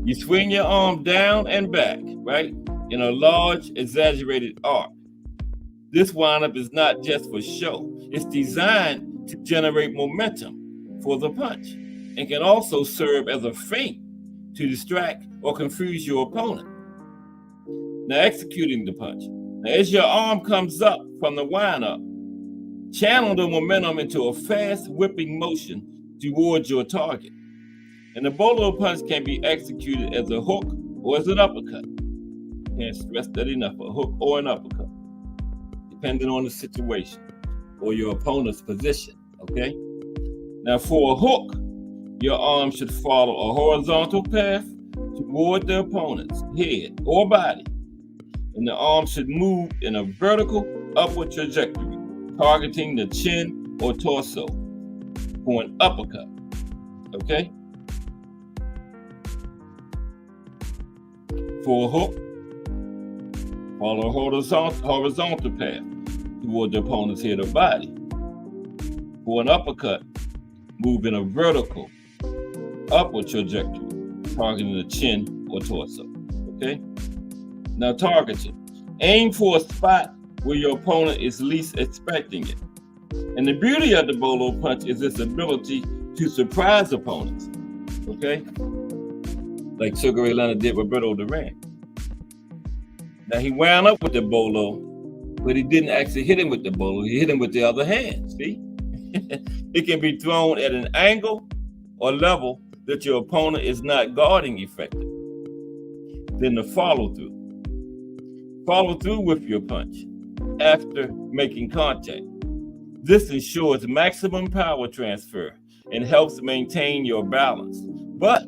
Speaker 1: You swing your arm down and back, right, in a large, exaggerated arc. This windup is not just for show. It's designed to generate momentum for the punch and can also serve as a feint to distract or confuse your opponent. Now, executing the punch. Now, as your arm comes up from the windup, channel the momentum into a fast whipping motion towards your target. And the bolo punch can be executed as a hook or as an uppercut. Can't stress that enough, a hook or an uppercut, depending on the situation or your opponent's position, okay? Now for a hook, your arm should follow a horizontal path toward the opponent's head or body, and the arm should move in a vertical upward trajectory, targeting the chin or torso for an uppercut, okay? For a hook, follow a horizontal path toward the opponent's head or body. For an uppercut, move in a vertical upward trajectory, targeting the chin or torso, okay? Now targeting. Aim for a spot where your opponent is least expecting it. And the beauty of the bolo punch is its ability to surprise opponents, okay? Like Sugar Ray Leonard did with Roberto Duran. Now he wound up with the bolo, but he didn't actually hit him with the bolo. He hit him with the other hand, see? It can be thrown at an angle or level that your opponent is not guarding effectively. Then the follow through. Follow through with your punch after making contact. This ensures maximum power transfer and helps maintain your balance. But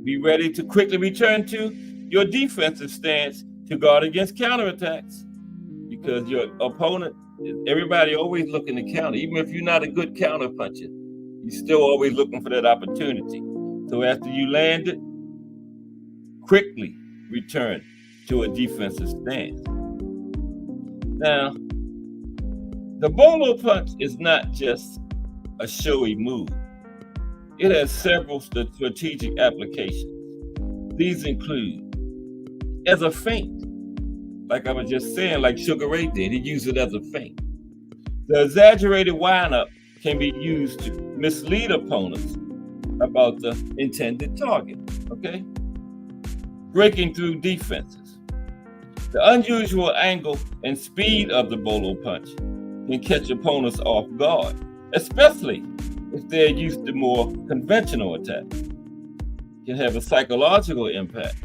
Speaker 1: be ready to quickly return to your defensive stance to guard against counterattacks, because your opponent, everybody always looking to counter. Even if you're not a good counter puncher, you're still always looking for that opportunity. So after you land it, quickly return to a defensive stance. Now, the bolo punch is not just a showy move. It has several strategic applications. These include as a feint, like I was just saying, like Sugar Ray did, he used it as a feint. The exaggerated windup can be used to mislead opponents about the intended target, okay? Breaking through defenses. The unusual angle and speed of the bolo punch can catch opponents off guard, especially if they're used to more conventional attacks. It can have a psychological impact.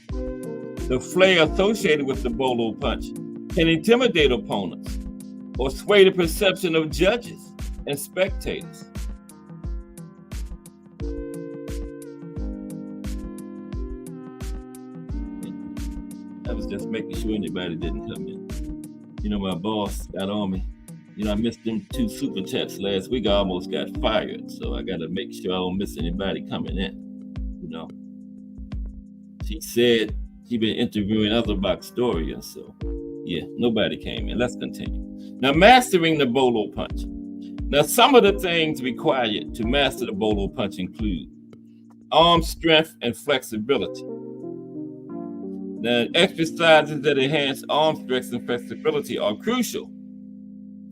Speaker 1: The flair associated with the bolo punch can intimidate opponents or sway the perception of judges and spectators. I was just making sure anybody didn't come in. My boss got on me. I missed them 2 super chats last week. I almost got fired, so I got to make sure I don't miss anybody coming in. She said she'd been interviewing other boxtorians, so yeah, nobody came in. Let's continue. Now, mastering the bolo punch. Now, some of the things required to master the bolo punch include arm strength and flexibility. Now, exercises that enhance arm strength and flexibility are crucial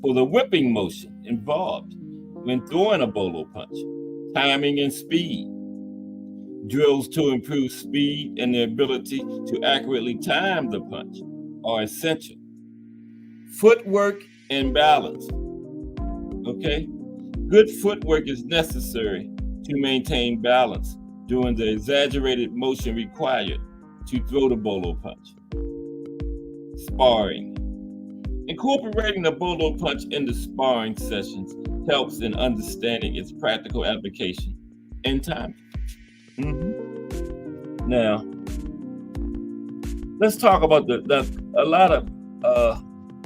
Speaker 1: for the whipping motion involved when throwing a bolo punch. Timing and speed. Drills to improve speed and the ability to accurately time the punch are essential. Footwork and balance. Okay? Good footwork is necessary to maintain balance during the exaggerated motion required to throw the bolo punch. Sparring. Incorporating the bolo punch into sparring sessions helps in understanding its practical application and timing. Now, let's talk about a lot of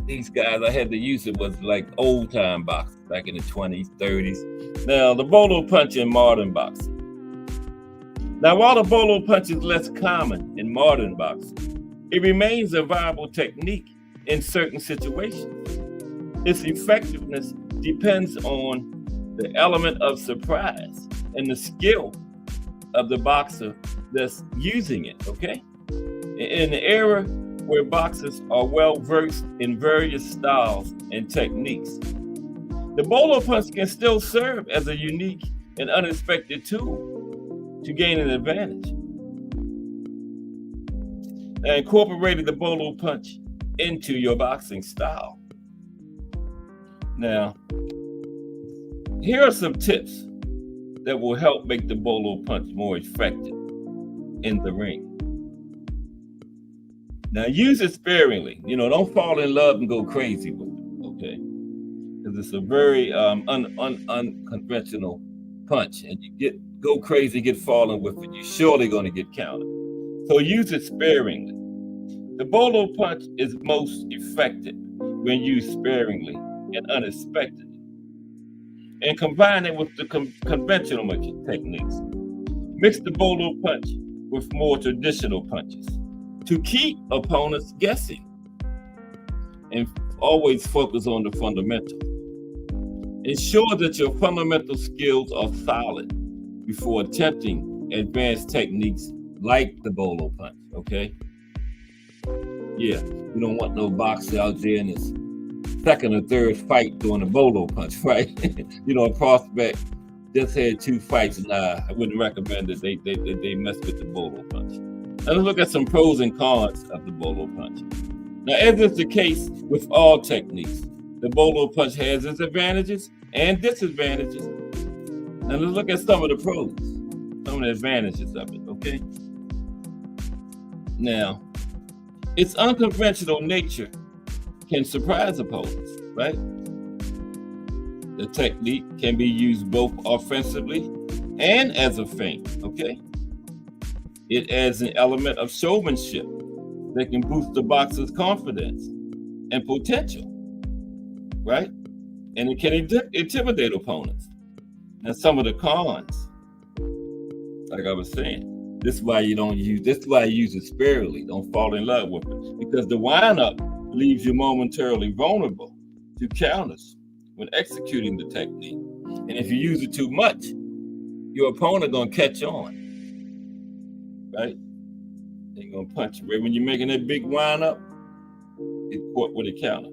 Speaker 1: these guys I had to use it was like old time boxing back in the 20s, 30s. Now, the bolo punch in modern boxing. Now, while the bolo punch is less common in modern boxing, it remains a viable technique in certain situations. Its effectiveness depends on the element of surprise and the skill of the boxer that's using it, okay? In the era where boxers are well versed in various styles and techniques, the bolo punch can still serve as a unique and unexpected tool to gain an advantage. Now, incorporating the bolo punch into your boxing style. Now, here are some tips that will help make the bolo punch more effective in the ring. Now, use it sparingly. Don't fall in love and go crazy with it, okay? Because it's a very unconventional punch, and you go crazy, get falling with it, you're surely going to get countered. So use it sparingly. The bolo punch is most effective when used sparingly and unexpectedly, and combine it with the conventional techniques. Mix the bolo punch with more traditional punches to keep opponents guessing, and always focus on the fundamentals. Ensure that your fundamental skills are solid before attempting advanced techniques like the bolo punch, okay? Yeah, you don't want no boxer out there in his second or third fight doing a bolo punch, right? A prospect just had 2 fights, and I wouldn't recommend that they mess with the bolo punch. Now let's look at some pros and cons of the bolo punch. Now, as is the case with all techniques, the bolo punch has its advantages and disadvantages. Now let's look at some of the pros, some of the advantages of it, okay? Now, its unconventional nature can surprise opponents, right? The technique can be used both offensively and as a feint, okay? It adds an element of showmanship that can boost the boxer's confidence and potential, right? And it can intimidate opponents. And some of the cons, like I was saying, this is why you use it sparingly. Don't fall in love with it, because the wind-up leaves you momentarily vulnerable to counters when executing the technique. And if you use it too much, your opponent gonna catch on, right? They're gonna punch you. Right when you're making that big wind-up, get caught with a counter.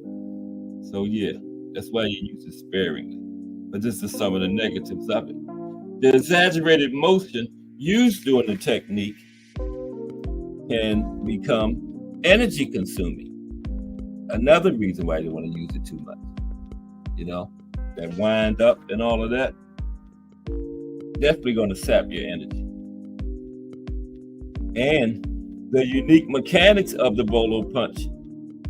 Speaker 1: So yeah, that's why you use it sparingly. But this is some of the negatives of it. The exaggerated motion used during the technique can become energy consuming. Another reason why you don't want to use it too much. That wind up and all of that, definitely going to sap your energy. And the unique mechanics of the bolo punch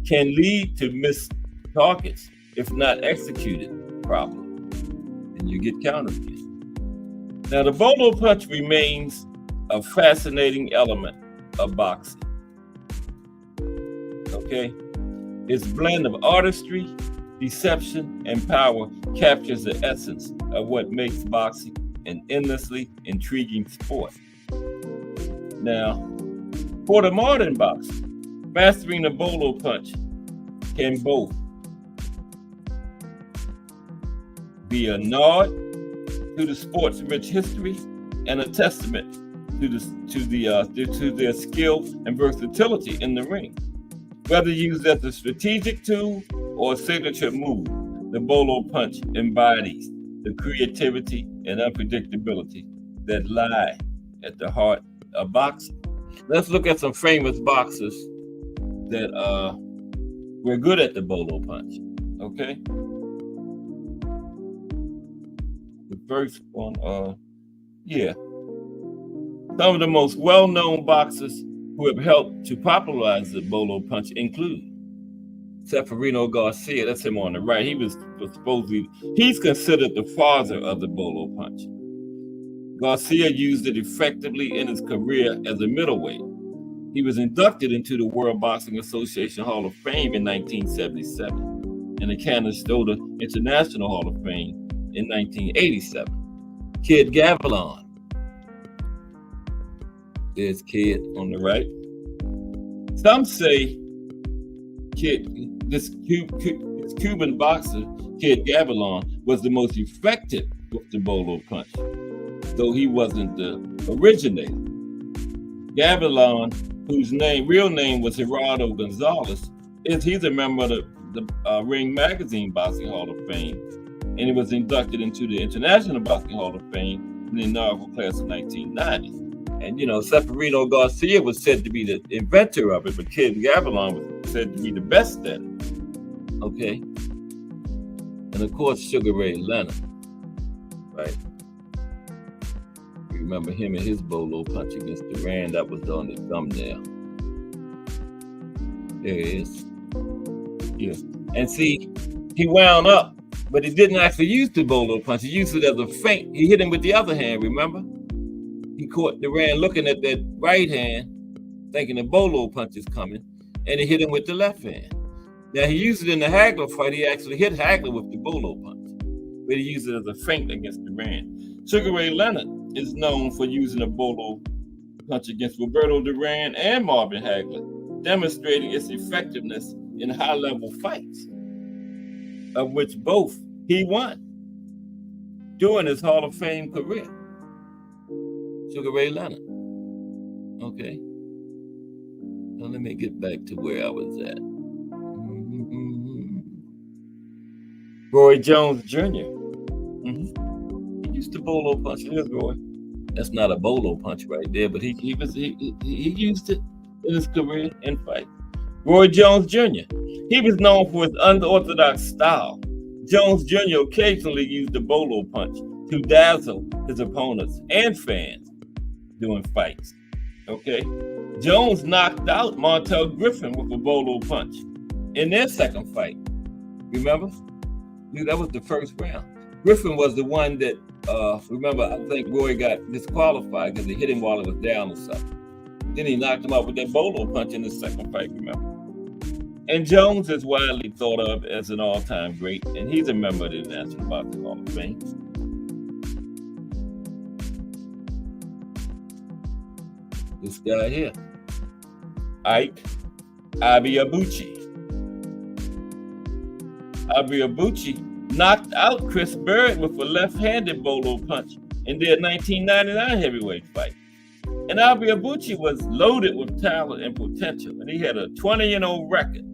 Speaker 1: can lead to missed targets if not executed properly, and you get countered again. Now, the bolo punch remains a fascinating element of boxing. Okay? Its blend of artistry, deception, and power captures the essence of what makes boxing an endlessly intriguing sport. Now, for the modern boxer, mastering the bolo punch can both be a nod to the sport's rich history and a testament to their skill and versatility in the ring. Whether used as a strategic tool or a signature move, the bolo punch embodies the creativity and unpredictability that lie at the heart of boxing. Let's look at some famous boxers that were good at the bolo punch, okay? first one. Yeah. Some of the most well-known boxers who have helped to popularize the Bolo punch include Seferino Garcia. That's him on the right. He was supposedly, he's considered the father of the Bolo punch. Garcia used it effectively in his career as a middleweight. He was inducted into the World Boxing Association Hall of Fame in 1977 and the Canastota International Hall of Fame in 1987. Kid Gavilan. There's Kid on the right. Some say this Cuban boxer, Kid Gavilan, was the most effective with the Bolo punch, though he wasn't the originator. Gavilan, whose real name was Gerardo Gonzalez, he's a member of the Ring Magazine Boxing Hall of Fame, and he was inducted into the International Boxing Hall of Fame in the inaugural class of 1990. And Seferino Garcia was said to be the inventor of it, but Kid Gavilan was said to be the best at it. Okay, and of course Sugar Ray Leonard, right? Remember him and his Bolo punch against Duran that was on the thumbnail. There it is. Yes. And see, he wound up, but he didn't actually use the Bolo punch. He used it as a feint. He hit him with the other hand, remember? He caught Duran looking at that right hand, thinking the Bolo punch is coming, and he hit him with the left hand. Now, he used it in the Hagler fight. He actually hit Hagler with the Bolo punch, but he used it as a feint against Duran. Sugar Ray Leonard is known for using a Bolo punch against Roberto Duran and Marvin Hagler, demonstrating its effectiveness in high-level fights, of which both he won during his Hall of Fame career. Sugar Ray Leonard. Okay. Now let me get back to where I was at. Roy Jones Jr. He used to Bolo punch. Here's Roy. That's not a Bolo punch right there, but he used it in his career in fight. Roy Jones Jr. He was known for his unorthodox style. Jones Jr. occasionally used the Bolo punch to dazzle his opponents and fans during fights. Okay, Jones knocked out Montel Griffin with a Bolo punch in their second fight. Remember? That was the first round. Griffin was the one that, remember, I think Roy got disqualified because he hit him while he was down or something. Then he knocked him out with that Bolo punch in the second fight, remember? And Jones is widely thought of as an all-time great, and he's a member of the National Boxing Hall of Fame. This guy here, Ike Abiabuchi. Abiabuchi knocked out Chris Bird with a left-handed Bolo punch in their 1999 heavyweight fight. And Abiabuchi was loaded with talent and potential, and he had a 20-0 record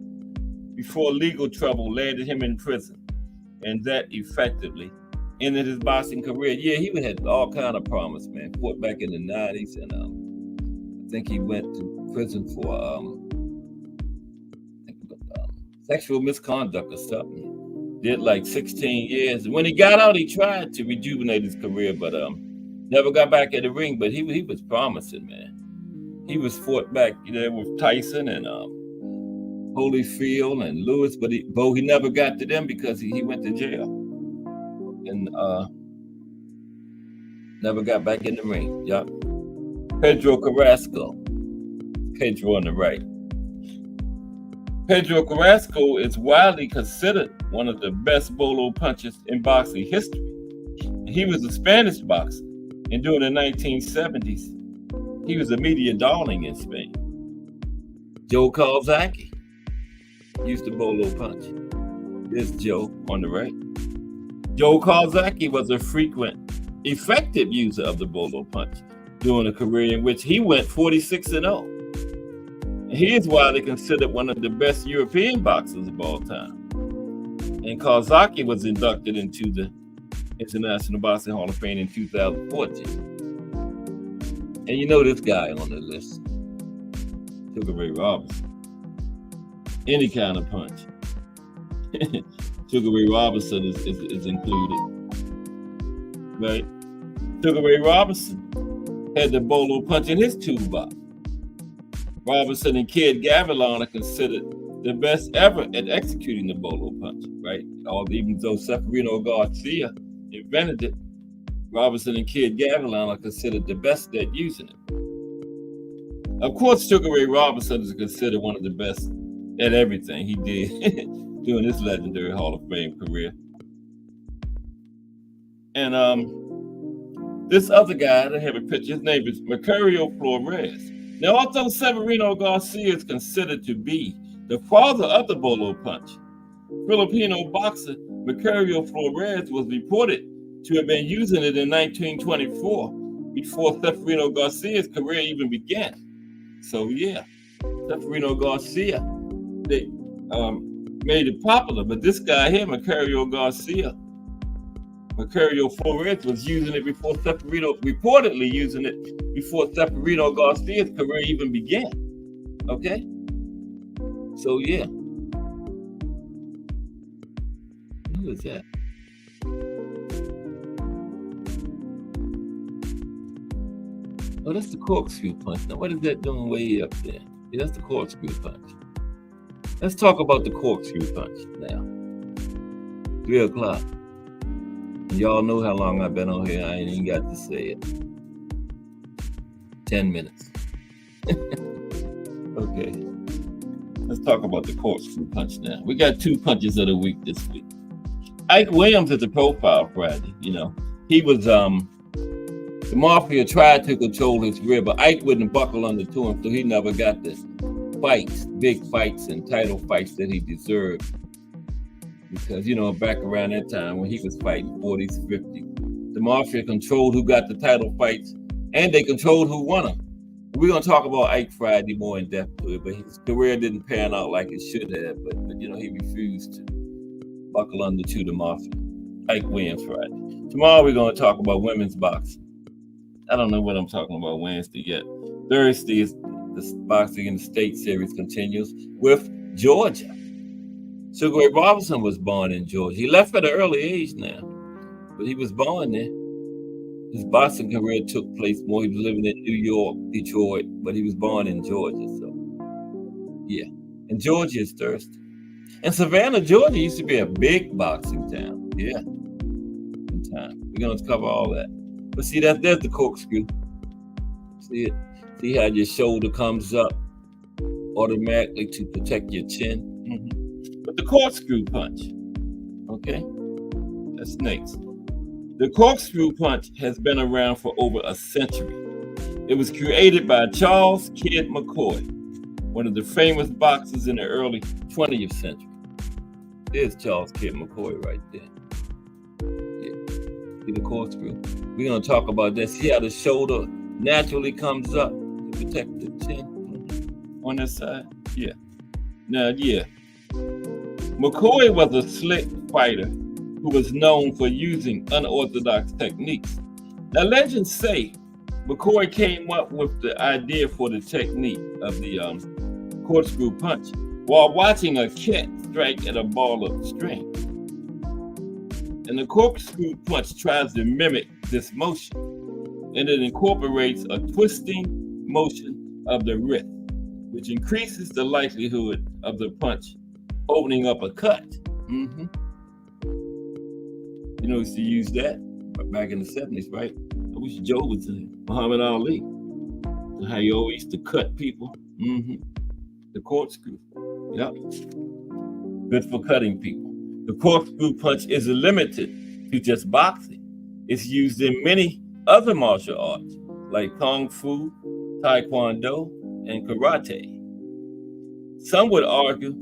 Speaker 1: before legal trouble landed him in prison, and that effectively ended his boxing career. Yeah, he had all kind of promise, man. Fought back in the 90s, and I think he went to prison for sexual misconduct or something. Did like 16 years. And when he got out, he tried to rejuvenate his career, but never got back in the ring. But he was promising, man. He was fought back with Tyson and Holyfield and Lewis, but he never got to them because he went to jail and never got back in the ring. Yup. Pedro Carrasco. Pedro on the right. Pedro Carrasco is widely considered one of the best Bolo punchers in boxing history. He was a Spanish boxer, and during the 1970s, he was a media darling in Spain. Joe Calzaghe used the Bolo punch. There's Joe on the right. Joe Calzaghe was a frequent, effective user of the Bolo punch during a career in which he went 46-0. He is widely considered one of the best European boxers of all time. And Calzaghe was inducted into the International Boxing Hall of Fame in 2014. And you know this guy on the list, Sugar Ray Robinson. Any kind of punch. Sugar Ray Robinson is included. right? Sugar Ray Robinson had the Bolo punch in his toolbox. Robinson and Kid Gavilan are considered the best ever at executing the Bolo punch, right? Even though Severino Garcia invented it, Robinson and Kid Gavilan are considered the best at using it. Of course, Sugar Ray Robinson is considered one of the best at everything he did during his legendary Hall of Fame career. And this other guy, I don't have a picture, his name is Mercurio Flores. Now, although Severino Garcia is considered to be the father of the Bolo punch, Filipino boxer Mercurio Flores was reported to have been using it in 1924, before Severino Garcia's career even began. So yeah, Severino Garcia, they made it popular, but this guy here, Mercurio Flores, was using it before reportedly using it before Severino Garcia's career even began. Okay? So yeah. Who is that? Oh, that's the corkscrew punch. Now, what is that doing way up there? Yeah, that's the corkscrew punch. Let's talk about the corkscrew punch now. 3 o'clock. Y'all know how long I've been on here. I ain't even got to say it. 10 minutes. Okay. Let's talk about the corkscrew punch now. We got 2 punches of the week this week. Ike Williams is the profile Friday. You know, he was the Mafia tried to control his career, but Ike wouldn't buckle under to him, so he never got the fights, big fights and title fights that he deserved. Because, you know, back around that time when he was fighting 40s, 50s, the Mafia controlled who got the title fights, and they controlled who won them. We're going to talk about Ike Friday more in depth to it, but his career didn't pan out like it should have. But you know, he refused to buckle under to the Mafia. Ike Williams Friday. Tomorrow we're going to talk about women's boxing. I don't know what I'm talking about Wednesday yet. Thursday is the boxing in the state series continues with Georgia. Sugar Ray Robinson was born in Georgia. He left at an early age now, but he was born there. His boxing career took place more. He was living in New York, Detroit, but he was born in Georgia. So, yeah. And Georgia is thirsty. And Savannah, Georgia used to be a big boxing town. Yeah. In time. We're going to cover all that. But see, there's the corkscrew. See it? See how your shoulder comes up automatically to protect your chin? Mm-hmm. But the corkscrew punch, okay? That's next. The corkscrew punch has been around for over a century. It was created by Charles Kid McCoy, one of the famous boxers in the early 20th century. There's Charles Kid McCoy right there. Yeah. See the corkscrew? We're going to talk about that. See how the shoulder naturally comes up to protect the chin on this side? Yeah. Now, yeah. McCoy was a slick fighter who was known for using unorthodox techniques. Now, legends say McCoy came up with the idea for the technique of the corkscrew punch while watching a cat strike at a ball of string. And the corkscrew punch tries to mimic this motion, and it incorporates a twisting motion of the wrist, which increases the likelihood of the punch opening up a cut. Mm-hmm. You know, used to use that back in the 70s, right? I wish Joe was in Muhammad Ali. How you always used to cut people. Mm-hmm. The corkscrew. Yep. Good for cutting people. The corkscrew punch is limited to just boxing. It's used in many other martial arts like Kung Fu, Taekwondo, and Karate. Some would argue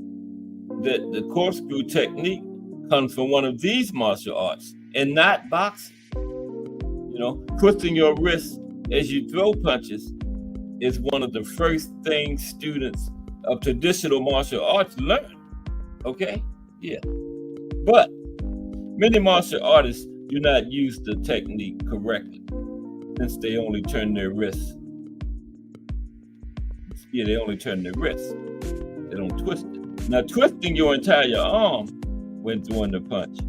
Speaker 1: that the corkscrew technique comes from one of these martial arts and not boxing. You know, twisting your wrist as you throw punches is one of the first things students of traditional martial arts learn. Okay? Yeah. But many martial artists do not use the technique correctly since they only turn their wrists. Yeah, they only turn their wrists. They don't twist it. Now, twisting your entire arm when throwing the punch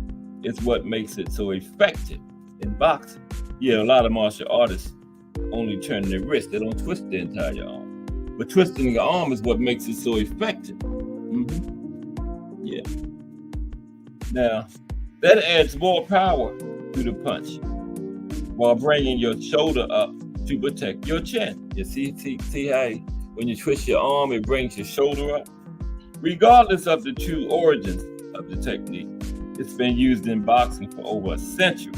Speaker 1: is what makes it so effective and in boxing. Yeah, a lot of martial artists only turn their wrist. They don't twist the entire arm. But twisting the arm is what makes it so effective. Yeah. Now, that adds more power to the punch while bringing your shoulder up to protect your chin. You see how when you twist your arm, it brings your shoulder up? Regardless of the true origins of the technique, it's been used in boxing for over a century.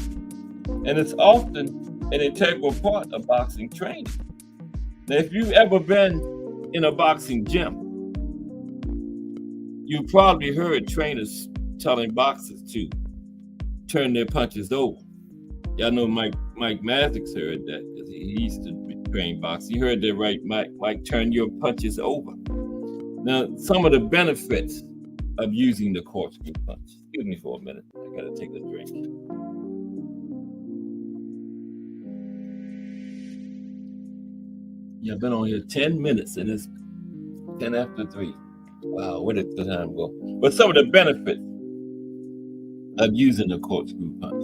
Speaker 1: And it's often an integral part of boxing training. Now, if you've ever been in a boxing gym, you probably heard trainers telling boxers to turn their punches over. Y'all know Mike Mazix heard that because he used to train boxing. He heard that, right, Mike, turn your punches over. Now, some of the benefits of using the corkscrew punch. Excuse me for a minute. I gotta take a drink. Yeah, I've been on here 10 minutes and it's 10 after 3. Wow, where did the time go? But some of the benefits of using the corkscrew punch.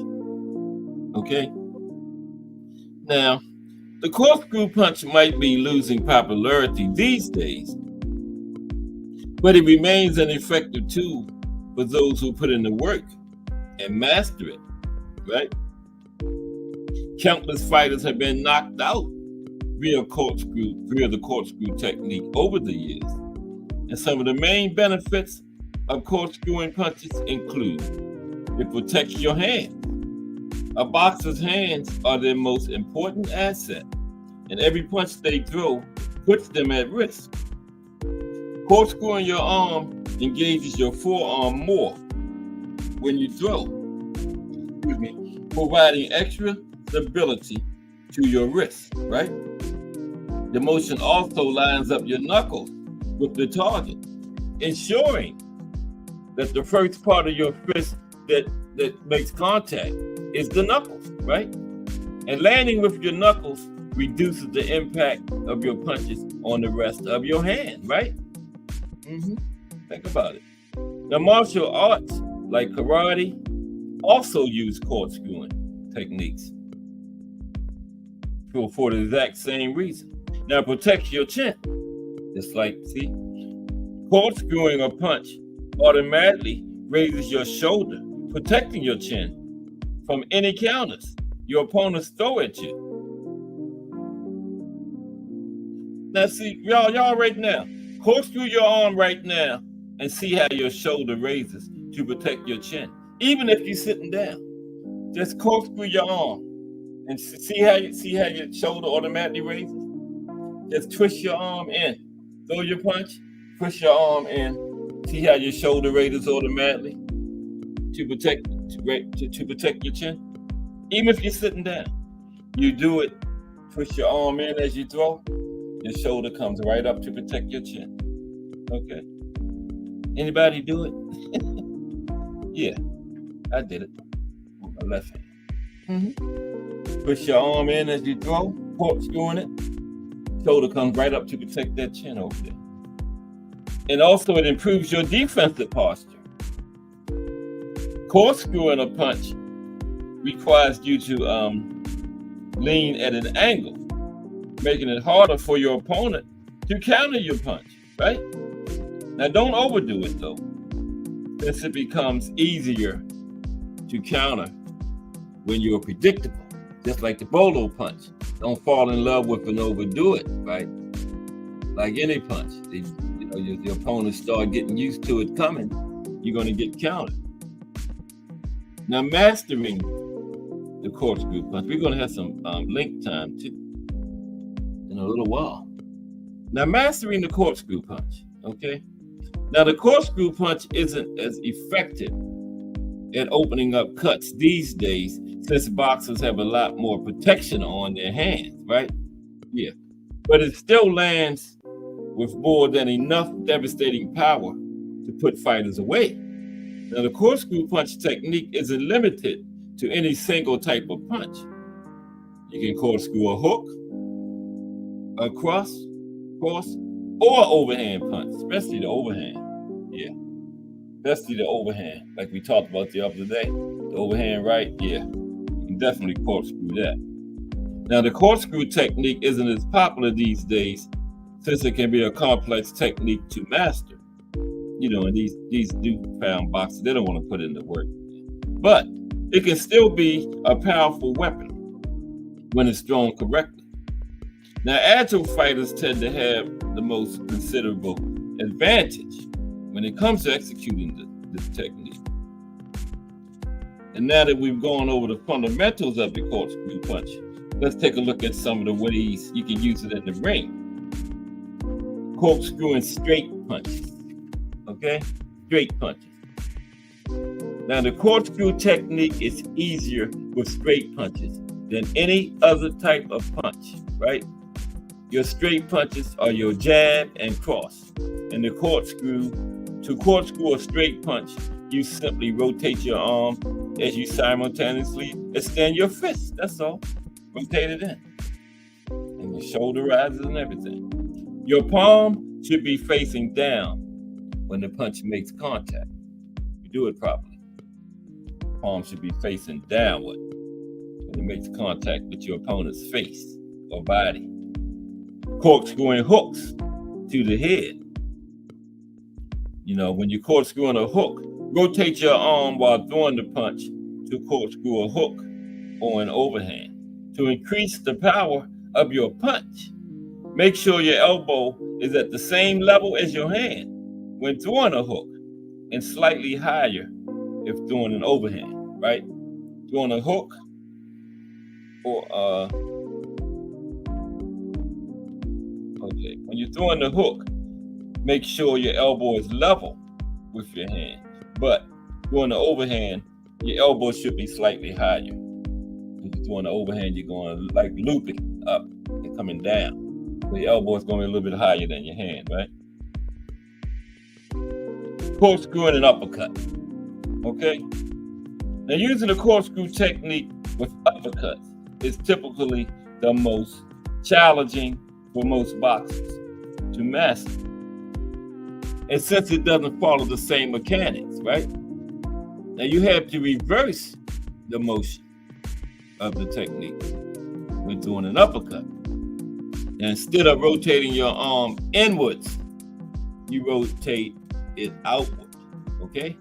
Speaker 1: Okay? Now, the corkscrew punch might be losing popularity these days, but it remains an effective tool for those who put in the work and master it, right? Countless fighters have been knocked out via the corkscrew technique over the years. And some of the main benefits of corkscrewing punches include it protects your hands. A boxer's hands are their most important asset, and every punch they throw puts them at risk. Corkscrewing your arm engages your forearm more when you throw, providing extra stability to your wrist, right? The motion also lines up your knuckles with the target, ensuring that the first part of your fist that makes contact is the knuckles, right? And landing with your knuckles reduces the impact of your punches on the rest of your hand, right? Think about it. Now, martial arts like karate also use corkscrewing techniques for the exact same reason. Now, it protects your chin. It's like, see, corkscrewing a punch automatically raises your shoulder, protecting your chin from any counters your opponents throw at you. Now, see, y'all right now, corkscrew your arm right now and see how your shoulder raises to protect your chin. Even if you're sitting down, just corkscrew your arm and see how your shoulder automatically raises. Just twist your arm in, throw your punch, push your arm in. See how your shoulder raises automatically to protect your chin. Even if you're sitting down, you do it. Push your arm in as you throw. Your shoulder comes right up to protect your chin. Okay. Anybody do it? Yeah, I did it with my left hand. Push your arm in as you throw, corkscrewing it. Shoulder comes right up to protect that chin over there. And also it improves your defensive posture. Corkscrewing a punch requires you to lean at an angle, making it harder for your opponent to counter your punch, right? Now, don't overdo it, though, since it becomes easier to counter when you're predictable, just like the Bolo punch. Don't fall in love with and overdo it, right? Like any punch, your opponents start getting used to it coming, you're going to get countered. Now, mastering the corkscrew punch, we're going to have some link time too in a little while. Now, mastering the corkscrew punch, okay? Now, the corkscrew punch isn't as effective at opening up cuts these days since boxers have a lot more protection on their hands, right? Yeah. But it still lands with more than enough devastating power to put fighters away. Now, the corkscrew punch technique isn't limited to any single type of punch. You can corkscrew a hook, a cross, or overhand punch, especially the overhand. Yeah, especially the overhand, like we talked about the other day. The overhand right, yeah. You can can definitely corkscrew that. Now, the corkscrew technique isn't as popular these days since it can be a complex technique to master. In these newfound boxers, they don't want to put in the work. But it can still be a powerful weapon when it's thrown correctly. Now, agile fighters tend to have the most considerable advantage when it comes to executing this technique. And now that we've gone over the fundamentals of the corkscrew punch, let's take a look at some of the ways you can use it in the ring. Corkscrew and straight punches. Okay? Straight punches. Now, the corkscrew technique is easier with straight punches than any other type of punch, right? Your straight punches are your jab and cross. And to corkscrew a straight punch, you simply rotate your arm as you simultaneously extend your fist. That's all. Rotate it in. And the shoulder rises and everything. Your palm should be facing down when the punch makes contact. You do it properly. Palm should be facing downward when it makes contact with your opponent's face or body. Corkscrewing hooks to the head. When you're corkscrewing a hook, rotate your arm while throwing the punch to corkscrew a hook or an overhand. To increase the power of your punch, make sure your elbow is at the same level as your hand when throwing a hook and slightly higher if throwing an overhand, right? Throwing a hook or when you're throwing the hook, make sure your elbow is level with your hand. But throwing the overhand, your elbow should be slightly higher. If you're throwing the overhand, you're going like looping up and coming down. So your elbow is going to be a little bit higher than your hand, right? Corkscrewing and uppercut. Okay? Now, using the corkscrew technique with uppercuts is typically the most challenging for most boxers to master. And since it doesn't follow the same mechanics, right? Now you have to reverse the motion of the technique when doing an uppercut. And instead of rotating your arm inwards, you rotate it outward, okay?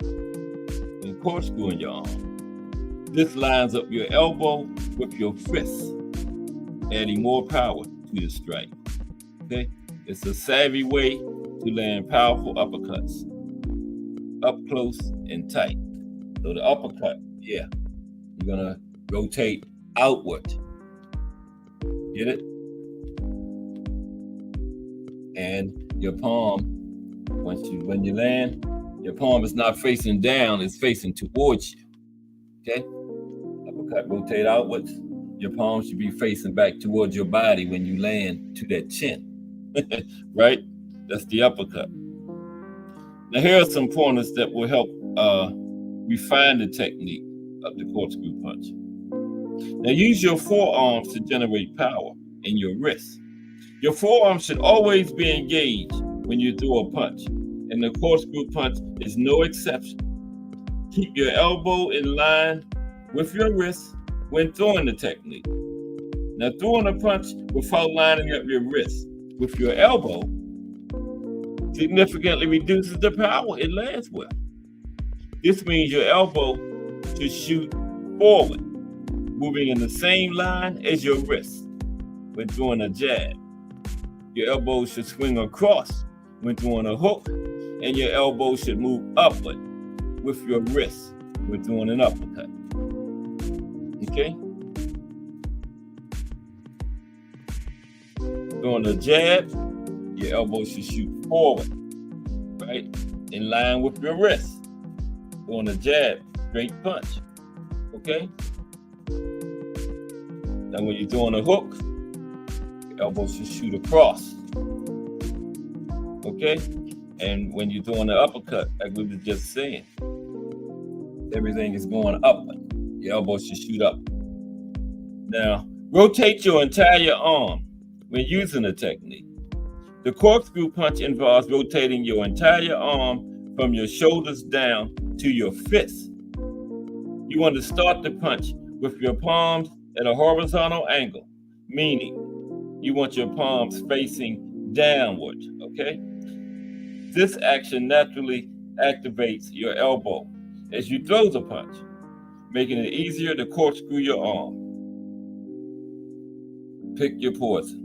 Speaker 1: And corkscrewing your arm. This lines up your elbow with your fist, adding more power to the strike, okay? It's a savvy way to land powerful uppercuts, up close and tight. So the uppercut, you're gonna rotate outward. Get it? And your palm, when you land, your palm is not facing down, it's facing towards you. Okay? Uppercut, rotate outwards. Your palm should be facing back towards your body when you land to that chin. Right? That's the uppercut. Now here are some pointers that will help refine the technique of the corkscrew punch. Now use your forearms to generate power in your wrists. Your forearm should always be engaged when you throw a punch, and the corkscrew punch is no exception. Keep your elbow in line with your wrist when throwing the technique. Now, throwing a punch without lining up your wrist with your elbow significantly reduces the power it lands with. This means your elbow should shoot forward, moving in the same line as your wrist when throwing a jab. Your elbow should swing across when throwing a hook, and your elbow should move upward with your wrist when throwing an uppercut. Okay? Throwing a jab, your elbow should shoot forward, right? In line with your wrist. Throwing a jab, straight punch. Okay? Now when you're throwing a hook, your elbow should shoot across. Okay? And when you're doing the uppercut, like we were just saying, everything is going upward. Your elbow should shoot up. Now, rotate your entire arm when using the technique. The corkscrew punch involves rotating your entire arm from your shoulders down to your fist. You want to start the punch with your palms at a horizontal angle, meaning you want your palms facing downward, okay? This action naturally activates your elbow as you throw the punch, making it easier to corkscrew your arm. Pick your poison.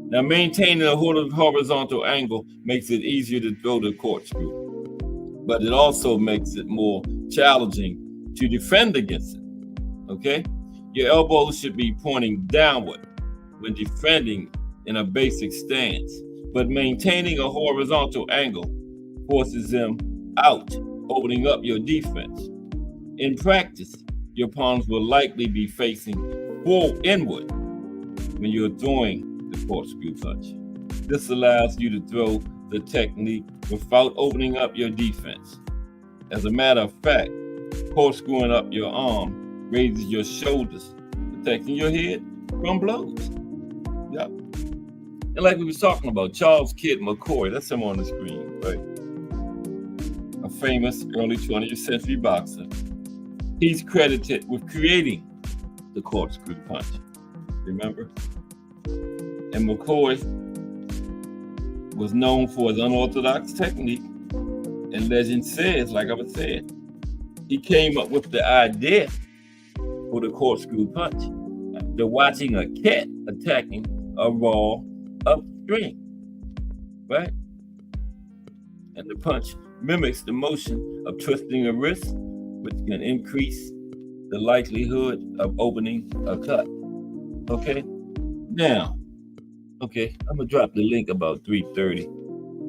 Speaker 1: Now, maintaining a horizontal angle makes it easier to throw the corkscrew, but it also makes it more challenging to defend against it, okay? Your elbows should be pointing downward when defending in a basic stance, but maintaining a horizontal angle forces them out, opening up your defense. In practice, your palms will likely be facing inward when you're throwing the corkscrew punch. This allows you to throw the technique without opening up your defense. As a matter of fact, corkscrewing up your arm raises your shoulders, protecting your head from blows. Yep. And like we were talking about, Charles Kidd McCoy, that's him on the screen, right? A famous early 20th century boxer. He's credited with creating the corkscrew punch. Remember? And McCoy was known for his unorthodox technique. And legend says, like I was saying, he came up with the idea for the corkscrew punch after watching a cat attacking a raw upstream, right? And the punch mimics the motion of twisting a wrist, which can increase the likelihood of opening a cut. Okay? Now, I'm gonna drop the link about 3:30.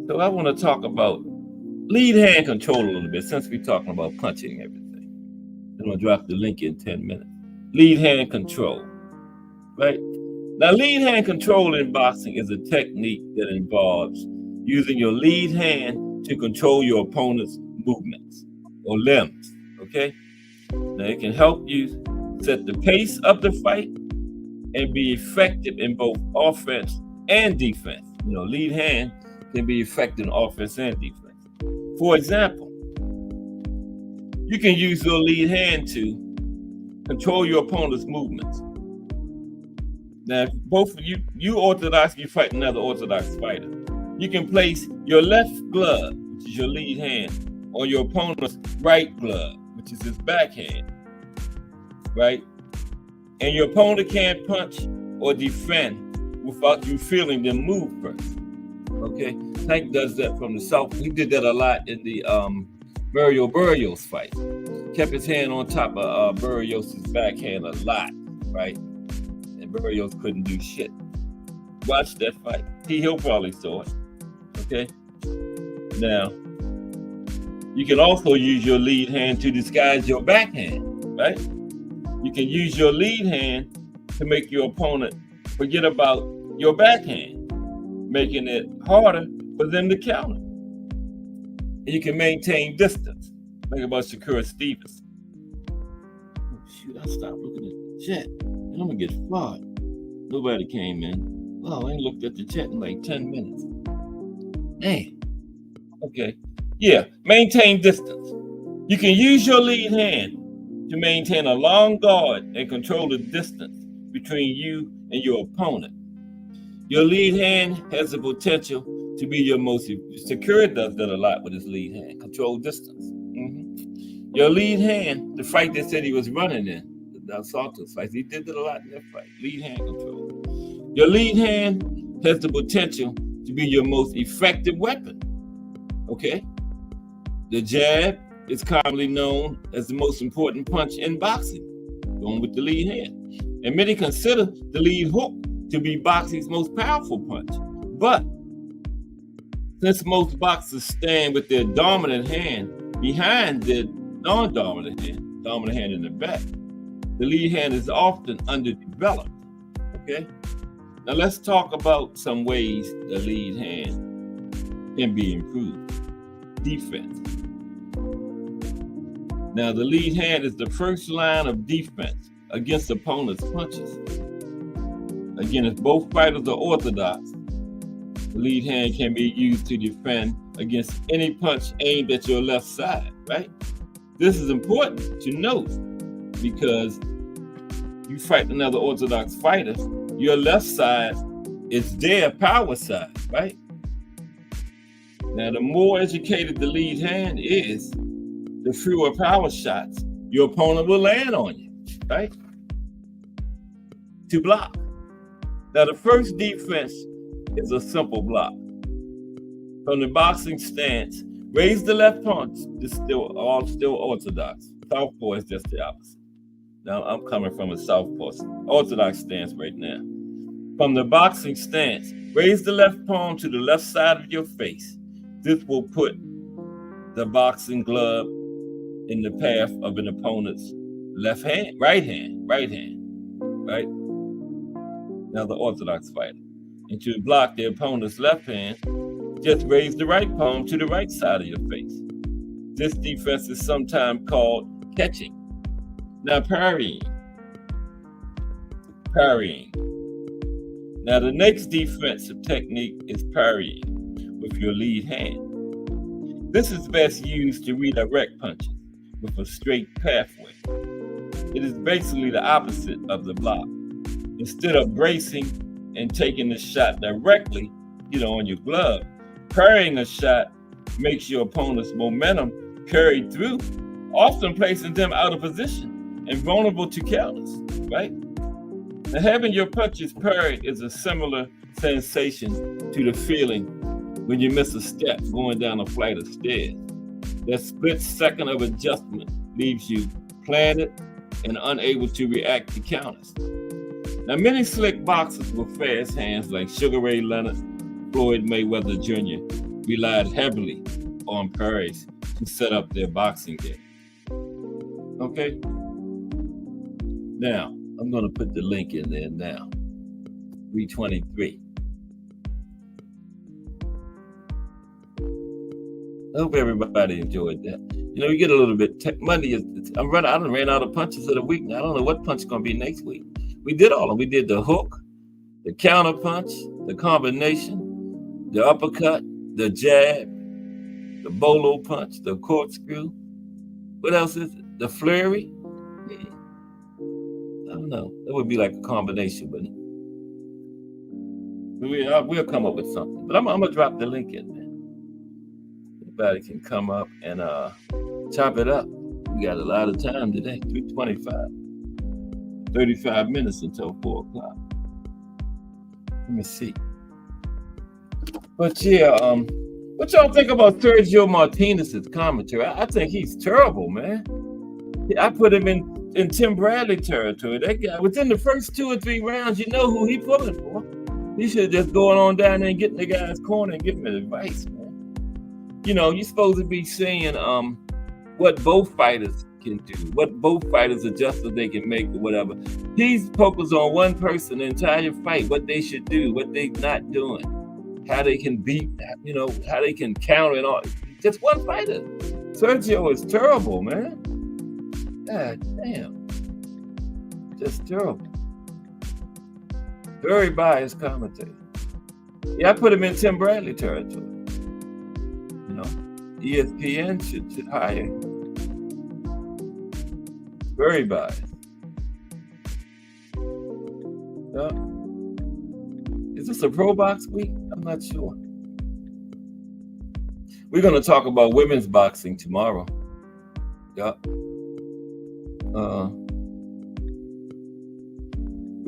Speaker 1: So I want to talk about lead hand control a little bit since we're talking about punching and everything. I'm gonna drop the link in 10 minutes. Lead hand control, right? Now, lead hand control in boxing is a technique that involves using your lead hand to control your opponent's movements or limbs, okay? Now, it can help you set the pace of the fight and be effective in both offense and defense. You know, lead hand can be effective in offense and defense. For example, you can use your lead hand to control your opponent's movements. Now, if both of you orthodox, you fight another orthodox fighter. You can place your left glove, which is your lead hand, on your opponent's right glove, which is his backhand, right? And your opponent can't punch or defend without you feeling them move first. Okay, Tank does that from the south. He did that a lot in the Mario Barrios fight. Kept his hand on top of Barrios' backhand a lot, right? And Barrios couldn't do shit. Watch that fight. He'll probably saw it. Okay. Now, you can also use your lead hand to disguise your backhand, right? You can use your lead hand to make your opponent forget about your backhand, making it harder for them to counter. And you can maintain distance. Think about Shakur Stevens. Oh, shoot, I stopped looking at the chat. And I'm gonna get fired. Nobody came in. Oh, I ain't looked at the chat in like 10 minutes. Man. Okay. Yeah, maintain distance. You can use your lead hand to maintain a long guard and control the distance between you and your opponent. Your lead hand has the potential to be your most secure. Does that a lot with his lead hand, control distance. Your lead hand, the fight that said he was running in, the Dos Santos fight, he did that a lot in that fight. Lead hand control. Your lead hand has the potential to be your most effective weapon. Okay? The jab is commonly known as the most important punch in boxing, going with the lead hand. And many consider the lead hook to be boxing's most powerful punch. But since most boxers stand with their dominant hand behind their non-dominant hand, dominant hand in the back, the lead hand is often underdeveloped. Okay? Now let's talk about some ways the lead hand can be improved. Defense. Now, the lead hand is the first line of defense against opponents' punches. Again, if both fighters are orthodox, the lead hand can be used to defend against any punch aimed at your left side, right? This is important to note because you fight another orthodox fighter, your left side is their power side, right? Now, the more educated the lead hand is, the fewer power shots your opponent will land on you, right? To block. Now, the first defense is a simple block. From the boxing stance, raise the left punch. This is still orthodox. Southpaw is just the opposite. Now, I'm coming from a southpaw orthodox stance right now. From the boxing stance, raise the left palm to the left side of your face. This will put the boxing glove in the path of an opponent's right hand, right? Now the orthodox fighter. And to block the opponent's left hand, just raise the right palm to the right side of your face. This defense is sometimes called catching. Now parrying. Now the next defensive technique is parrying with your lead hand. This is best used to redirect punches with a straight pathway. It is basically the opposite of the block. Instead of bracing and taking the shot directly, on your glove, parrying a shot makes your opponent's momentum carried through, often placing them out of position and vulnerable to counters, right? Now, having your punches parried is a similar sensation to the feeling when you miss a step going down a flight of stairs. That split second of adjustment leaves you planted and unable to react to counters. Now, many slick boxers with fast hands like Sugar Ray Leonard, Floyd Mayweather Jr. relied heavily on parries to set up their boxing game. Okay? Now, I'm going to put the link in there now. 323. I hope everybody enjoyed that. We get a little bit. Monday I done ran out of punches of the week. Now I don't know what punch is going to be next week. We did all of them. We did the hook, the counter punch, the combination, the uppercut, the jab, the Bolo punch, the corkscrew. What else is it? The flurry. I don't know. That would be like a combination, wouldn't it? We'll come up with something. But I'm going to drop the link in there. Everybody can come up and chop it up. We got a lot of time today, 3:25. 35 minutes until 4 o'clock. Let me see. But yeah, what y'all think about Sergio Martinez's commentary? I think he's terrible, man. I put him in Tim Bradley territory. That guy, within the first 2 or 3 rounds, you know who he pulling for. He should just going on down there and get in the guy's corner and give him advice, man. You're supposed to be saying what both fighters can do, what both fighters adjustments they can make or whatever. He's focused on one person the entire fight, what they should do, what they're not doing, how they can beat, how they can counter and all. Just one fighter. Sergio is terrible, man. God damn. Just terrible. Very biased commentator. Yeah, I put him in Tim Bradley territory. ESPN should hire. Very biased. Is this a Pro Box week? I'm not sure. We're going to talk about women's boxing tomorrow. We're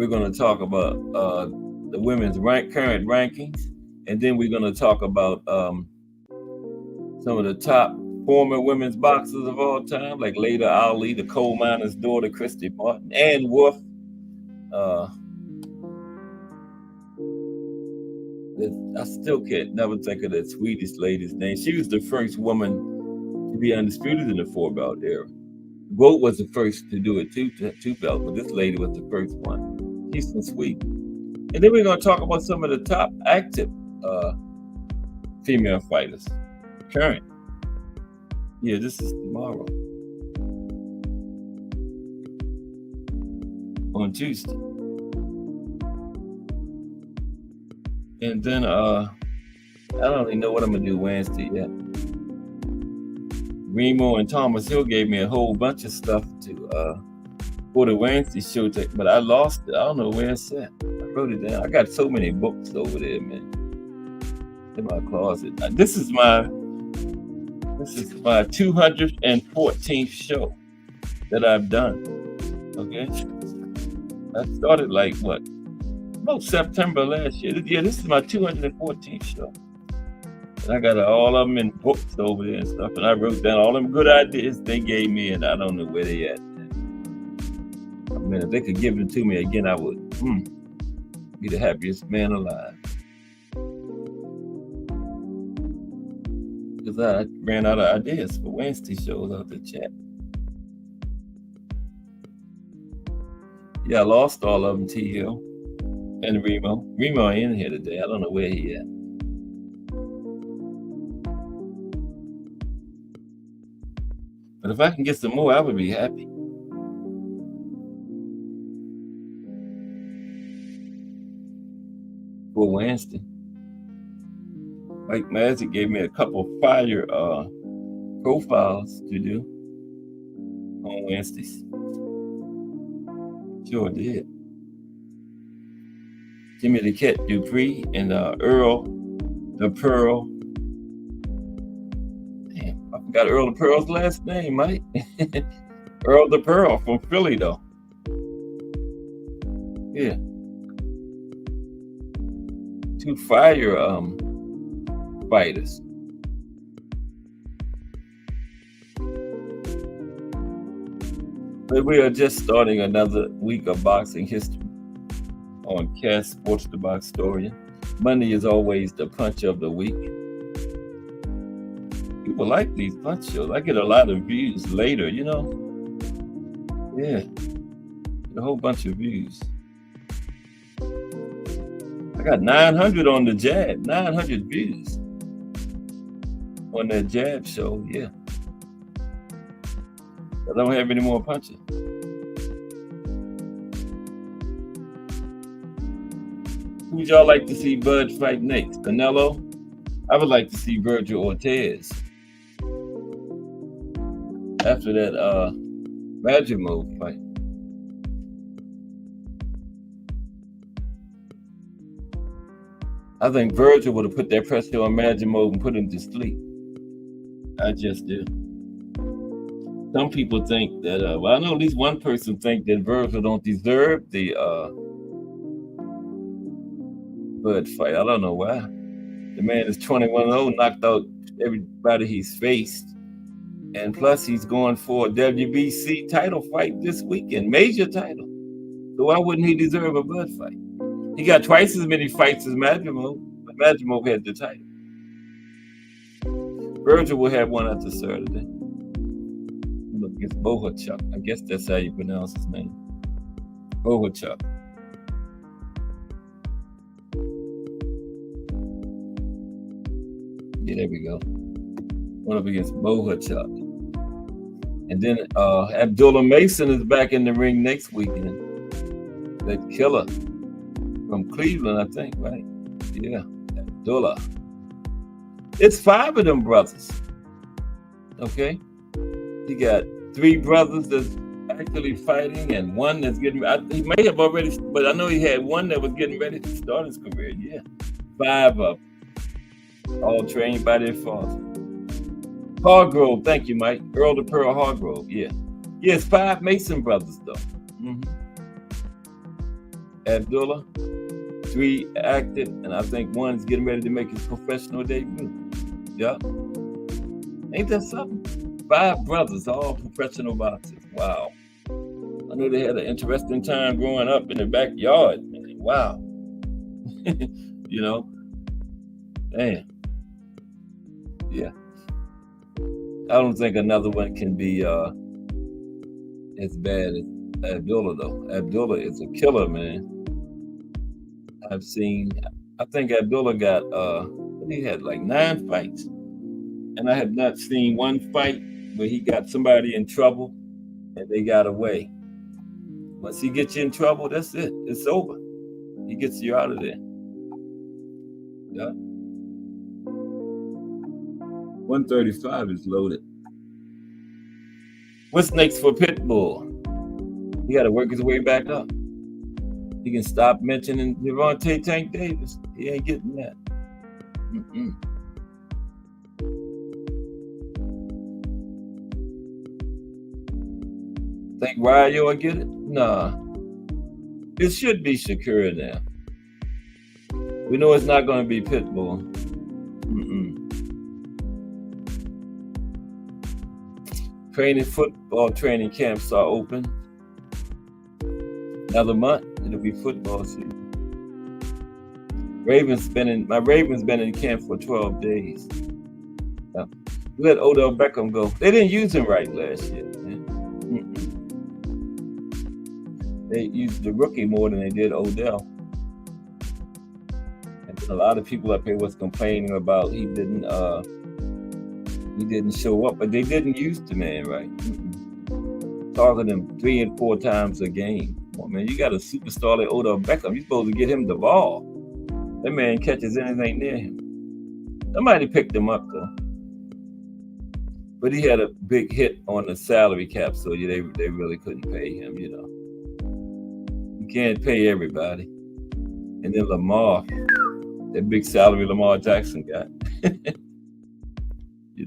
Speaker 1: going to talk about the women's current rankings, and then we're going to talk about some of the top former women's boxers of all time, like Layla Ali, the coal miner's daughter, Christy Martin, Ann Wolf. I still can't never think of that Swedish lady's name. She was the first woman to be undisputed in the 4-belt era. Goat was the first to do it two belt, but this lady was the first one. She's from Sweden. And then we're going to talk about some of the top active female fighters. Current. Yeah, this is tomorrow. On Tuesday. And then I don't even know what I'm gonna do Wednesday yet. Remo and Thomas Hill gave me a whole bunch of stuff to for the Wednesday show, but I lost it. I don't know where it's at. I wrote it down. I got so many books over there, man, in my closet. This is my 214th show that I've done. Okay, I started like what? About September last year. Yeah, this is my 214th show. And I got all of them in books over there and stuff. And I wrote down all them good ideas they gave me, and I don't know where they at. I mean, if they could give it to me again, I would be the happiest man alive. Because I ran out of ideas for Wednesday shows out the chat. Yeah, I lost all of them, T.L. and Remo. Remo ain't in here today. I don't know where he at. But if I can get some more, I would be happy. For Wednesday. Mike Magic gave me a couple fire profiles to do on Wednesdays. Sure did. Jimmy the Cat Dupree and Earl the Pearl. Damn, I forgot Earl the Pearl's last name, Mike. Earl the Pearl from Philly, though. Yeah. Two fire fighters. But we are just starting another week of boxing history on Cass Sports the Box Historian. Monday is always the punch of the week. People like these punch shows. I get a lot of views later, you know. Yeah, a whole bunch of views. I got 900 on the jab, 900 views on that jab show, yeah. I don't have any more punches. Who would y'all like to see Bud fight next? Canelo? I would like to see Virgil Ortiz. After that Majimov fight. I think Virgil would have put that pressure on Majimov and put him to sleep. I just do. Some people think that, well, I know at least one person think that Virgil don't deserve the Bud fight. I don't know why. The man is 21-0, knocked out everybody he's faced. And plus, he's going for a WBC title fight this weekend, major title. So why wouldn't he deserve a Bud fight? He got twice as many fights as Majimov, but Majimov had the title. Virgil will have one after Saturday. Against Bohachuk. I guess that's how you pronounce his name. Bohachuk. Yeah, there we go. One up against Bohachuk. And then Abdullah Mason is back in the ring next weekend. That killer from Cleveland, I think, right? Yeah, Abdullah. It's 5 of them brothers. Okay? He got 3 brothers that's actually fighting and one that's getting he may have already, but I know he had one that was getting ready to start his career. Yeah. 5 of them. All trained by their father. Hargrove, thank you, Mike. Earl the Pearl Hargrove, yeah. Yeah, it's 5 Mason brothers, though. Abdullah, 3 active, and I think one's getting ready to make his professional debut. Yeah. Ain't that something? 5 brothers, all professional boxers. Wow. I know they had an interesting time growing up in the backyard. Man. Wow. You know? Damn. Yeah. I don't think another one can be as bad as Abdullah, though. Abdullah is a killer, man. I think Abdullah got, he had like 9 fights. And I have not seen one fight where he got somebody in trouble and they got away. Once he gets you in trouble, that's it. It's over. He gets you out of there. Yeah. 135 is loaded. What's next for Pitbull? He got to work his way back up. He can stop mentioning Javante Tank Davis. He ain't getting that. Think Ryo will get it? Nah. It should be Shakira now. We know it's not going to be Pitbull. Football training camps are open. Another month, it'll be football season. My Ravens been in camp for 12 days. Let Odell Beckham go. They didn't use him right last year, man. They used the rookie more than they did Odell. And a lot of people up here was complaining about he didn't show up, but they didn't use the man right. Target him 3 and 4 times a game. Oh, man, you got a superstar like Odell Beckham. You're supposed to get him the ball. That man catches anything near him. Somebody picked him up, though. But he had a big hit on the salary cap, so they really couldn't pay him, you know. You can't pay everybody. And then Lamar, that big salary Lamar Jackson got. You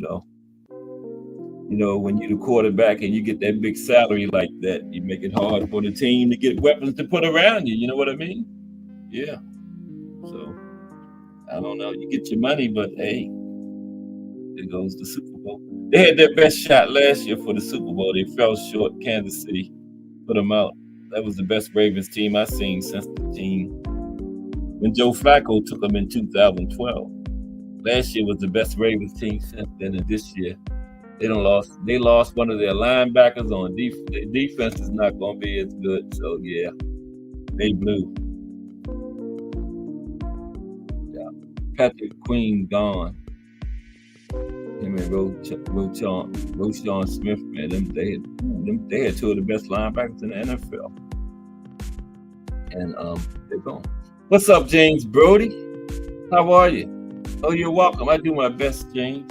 Speaker 1: know, when you're the quarterback and you get that big salary like that, you make it hard for the team to get weapons to put around you. You know what I mean? Yeah. So, I don't know. You get your money, but hey, there goes the Super Bowl. They had their best shot last year for the Super Bowl. They fell short. Kansas City put them out. That was the best Ravens team I've seen since the team when Joe Flacco took them in 2012. Last year was the best Ravens team since then, and this year they lost one of their linebackers on defense. Their defense is not going to be as good, so yeah, they blew. Yeah, Patrick Queen gone. Him and Roschon Smith, man, they had 2 of the best linebackers in the NFL, and they're gone. What's up, James Brody? How are you? Oh, you're welcome. I do my best, James.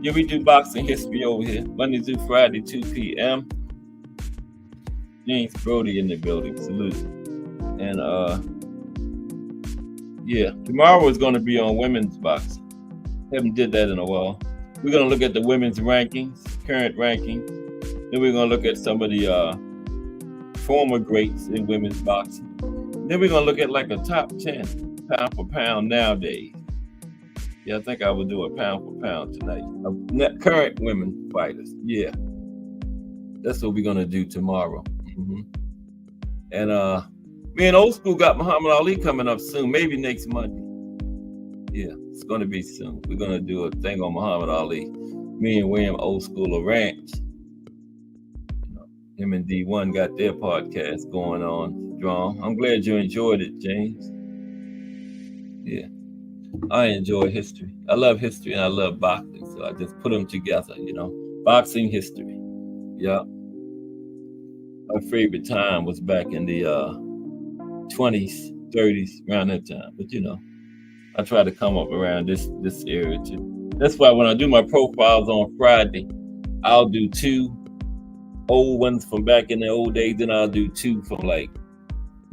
Speaker 1: Yeah, we do boxing history over here, Monday through Friday, 2 p.m. James Brody in the building. Salute. And yeah, tomorrow is going to be on women's boxing. Haven't did that in a while. We're going to look at the women's rankings, current rankings. Then we're going to look at some of the former greats in women's boxing. Then we're going to look at like a top 10 pound for pound nowadays. Yeah, I think I will do a pound for pound tonight. Current women fighters. Yeah. That's what we're going to do tomorrow. And me and Old School got Muhammad Ali coming up soon, maybe next Monday. Yeah, it's going to be soon. We're going to do a thing on Muhammad Ali. Me and William Old School of Ranch. Him and D1 got their podcast going on strong. I'm glad you enjoyed it, James. Yeah. I enjoy history. I love history and I love boxing, so I just put them together, you know. Boxing history. Yeah. My favorite time was back in the 20s, 30s, around that time. But, you know, I try to come up around this area too. That's why when I do my profiles on Friday, I'll do 2 old ones from back in the old days, then I'll do 2 from like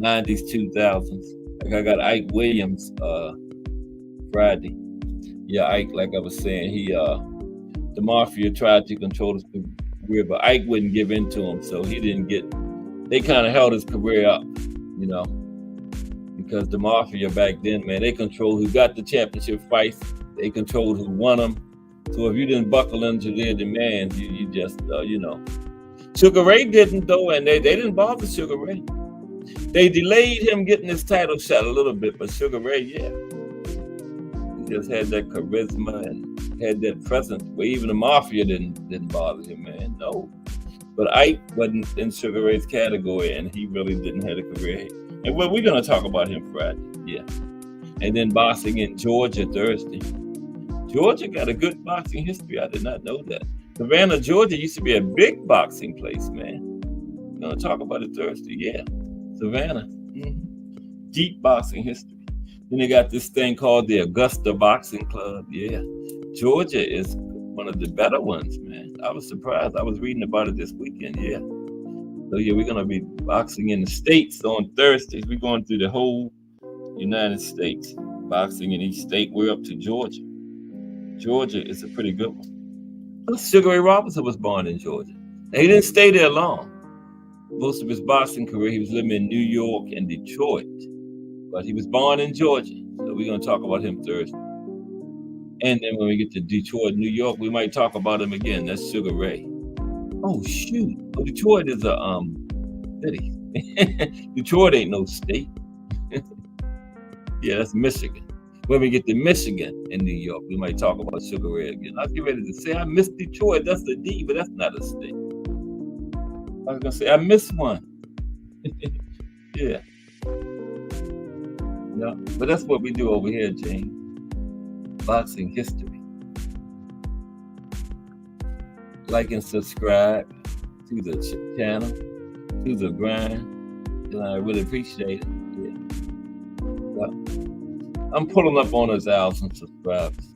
Speaker 1: 90s, 2000s. Like I got Ike Williams Friday. Yeah, Ike, like I was saying, the mafia tried to control his career, but Ike wouldn't give in to him, so he didn't get, they kind of held his career up, you know, because the mafia back then, man, they controlled who got the championship fights, they controlled who won them, so if you didn't buckle into their demands, you just, you know. Sugar Ray didn't, though, and they didn't bother Sugar Ray. They delayed him getting his title shot a little bit, but Sugar Ray, yeah. Just had that charisma and had that presence where even the mafia didn't bother him, man. No. But Ike wasn't in Sugar Ray's category, and he really didn't have a career. And well, we're going to talk about him Friday, yeah. And then boxing in Georgia Thursday. Georgia got a good boxing history. I did not know that. Savannah, Georgia used to be a big boxing place, man. We're going to talk about it Thursday, yeah. Savannah, deep boxing history. Then they got this thing called the Augusta Boxing Club. Yeah. Georgia is one of the better ones, man. I was surprised. I was reading about it this weekend. Yeah. So yeah, we're gonna be boxing in the States on Thursdays. We're going through the whole United States, boxing in each state. We're up to Georgia. Georgia is a pretty good one. Plus, Sugar Ray Robinson was born in Georgia. And he didn't stay there long. Most of his boxing career, he was living in New York and Detroit. But he was born in Georgia. So we're going to talk about him Thursday. And then when we get to Detroit, New York, we might talk about him again. That's Sugar Ray. Oh, shoot. Oh, Detroit is a city. Detroit ain't no state. Yeah, that's Michigan. When we get to Michigan and New York, we might talk about Sugar Ray again. I was getting ready to say, I miss Detroit. That's a D, but that's not a state. I was going to say, I missed one. Yeah. Yeah. But that's what we do over here, James. Boxing history. Like and subscribe to the channel, to the grind. And I really appreciate it. Yeah. Well, I'm pulling up on those 1,000 subscribers.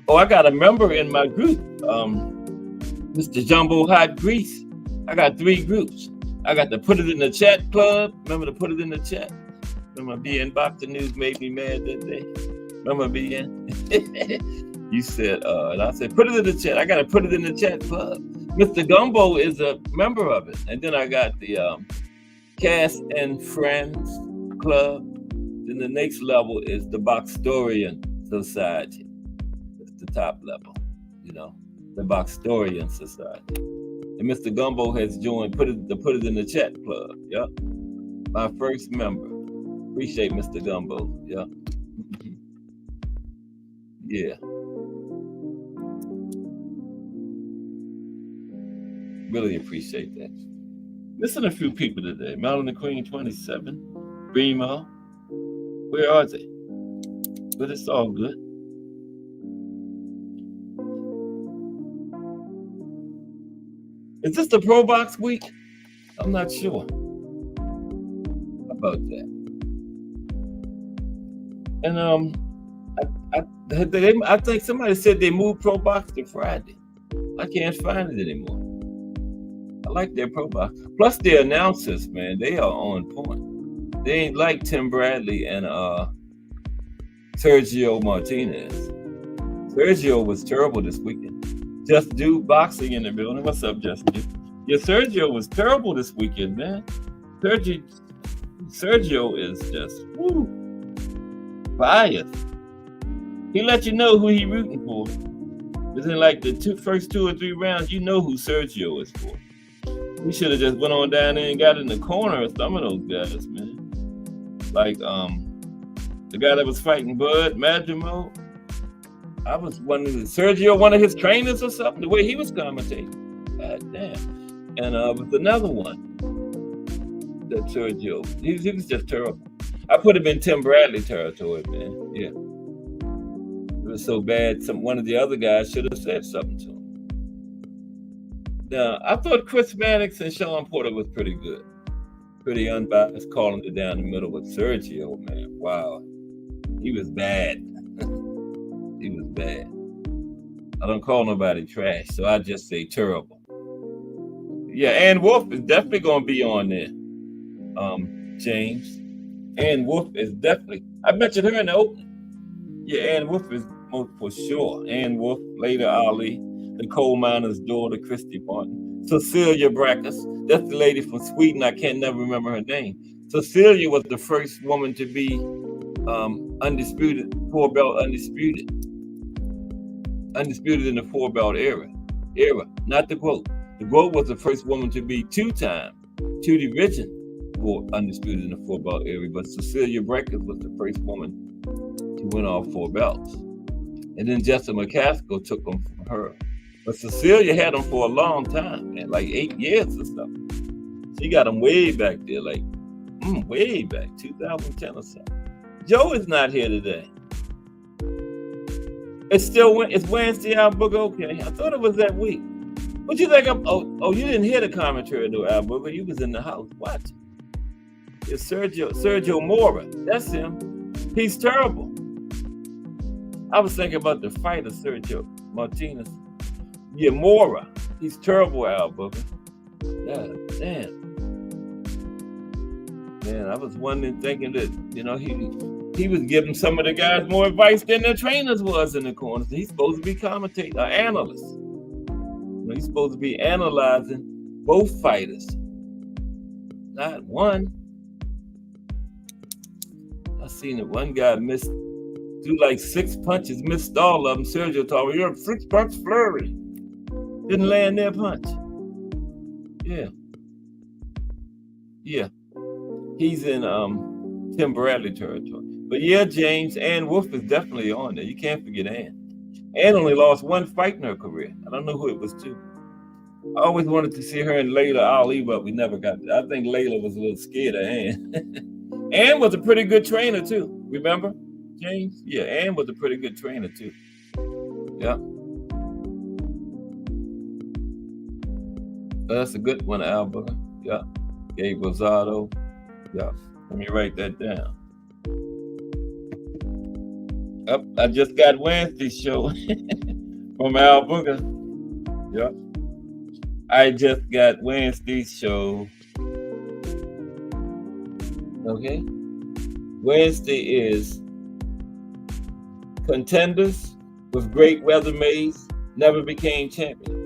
Speaker 1: Oh, I got a member in my group, Mr. Jumbo Hot Grease. I got 3 groups. I got the Put It in the Chat Club. Remember to put it in the chat? Remember being Boxing News made me mad that day? Remember being? You said, and I said, put it in the chat. I got to put it in the chat club. Mr. Gumbo is a member of it. And then I got the Cast and Friends Club. Then the next level is the Boxtorian Society. It's the top level, you know, the Boxtorian Society. And Mr. Gumbo has joined Put It in the Chat Club. Yep. My first member. Appreciate Mr. Gumbo. Yep. Yeah. Really appreciate that. Missing a few people today. Madeline the Queen 27. Remo. Where are they? But it's all good. Is this the Pro Box week? I'm not sure about that. And I think somebody said they moved Pro Box to Friday. I can't find it anymore. I like their Pro Box. Plus their announcers, man, they are on point. They ain't like Tim Bradley and Sergio Martinez. Sergio was terrible this weekend. Just Do Boxing in the building. What's up, Just Do? Yeah, Sergio was terrible this weekend, man. Sergio is just biased. He let you know who he rooting for. Within like the first 2 or 3 rounds, you know who Sergio is for. We should have just went on down there and got in the corner of some of those guys, man. Like the guy that was fighting Bud Madrimo. I was wondering, Sergio one of his trainers or something? The way he was commentating. God damn. And with another one, that Sergio, he was just terrible. I put him in Tim Bradley territory, man. Yeah. It was so bad, one of the other guys should have said something to him. Now, I thought Chris Mannix and Sean Porter was pretty good. Pretty unbiased, calling it down the middle with Sergio, man. Wow. He was bad. He was bad. I don't call nobody trash, so I just say terrible. Yeah, Ann Wolf is definitely going to be on there, James. Ann Wolf is definitely, I mentioned her in the opening. Yeah, Ann Wolf is for sure. Ann Wolf, later Ali, the coal miner's daughter, Christy Martin. Cecilia Brackus, that's the lady from Sweden. I can't never remember her name. Cecilia was the first woman to be undisputed, 4-belt undisputed. Undisputed in the 4-belt era. Not the GOAT. The GOAT was the first woman to be 2-time, 2-division for undisputed in the 4-belt era. But Cecilia Brackus was the first woman to win all 4 belts. And then Jessica McCaskill took them from her. But Cecilia had them for a long time, man, like 8 years or something. She got them way back there, like way back, 2010 or something. Joe is not here today. It's Wednesday, Al Booger. Okay, I thought it was that week. What you think? You didn't hear the commentary though, Al Booger. You was in the house watching. It's Sergio Mora. That's him. He's terrible. I was thinking about the fight of Sergio Martinez. Yeah, Mora. He's terrible, Al Booger. God damn. Man, I was wondering, thinking that, he was giving some of the guys more advice than the trainers was in the corners. He's supposed to be commentating, an analyst. He's supposed to be analyzing both fighters, not one. I seen that one guy do like 6 punches, missed all of them. Sergio told me, "You're a 6-punch flurry." Didn't land their punch. Yeah. He's in Tim Bradley territory. But yeah, James, Ann Wolf is definitely on there. You can't forget Ann. Ann only lost 1 fight in her career. I don't know who it was to. I always wanted to see her and Layla Ali, but we never got it. I think Layla was a little scared of Ann. Ann was a pretty good trainer too. Remember, James? Yeah, Ann was a pretty good trainer too. Yeah. That's a good one, Alba. Yeah. Gabe Rosado. Yeah. Let me write that down. I just got Wednesday's show from Al Booker. Yep. I just got Wednesday's show. Okay. Wednesday is contenders with great resumes never became champions.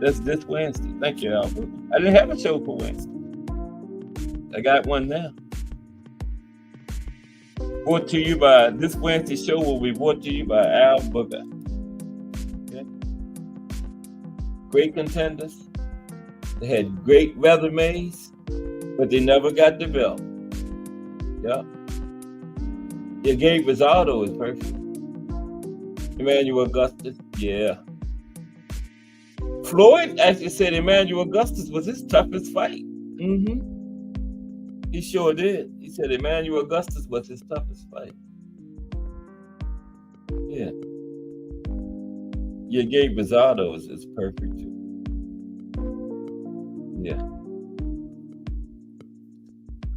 Speaker 1: That's this Wednesday. Thank you, Al Booker. I didn't have a show for Wednesday. I got one now. Brought to you by, this Wednesday show will be brought to you by Al Booker. Okay. Great contenders. They had great resumes, but they never got the belt. Yeah. Yeah, Gabe Rosado is perfect. Emmanuel Augustus, yeah. Floyd actually said Emmanuel Augustus was his toughest fight. He sure did. He said Emmanuel Augustus was his toughest fight. Yeah. Yeah, Gabe Rosado is perfect too. Yeah.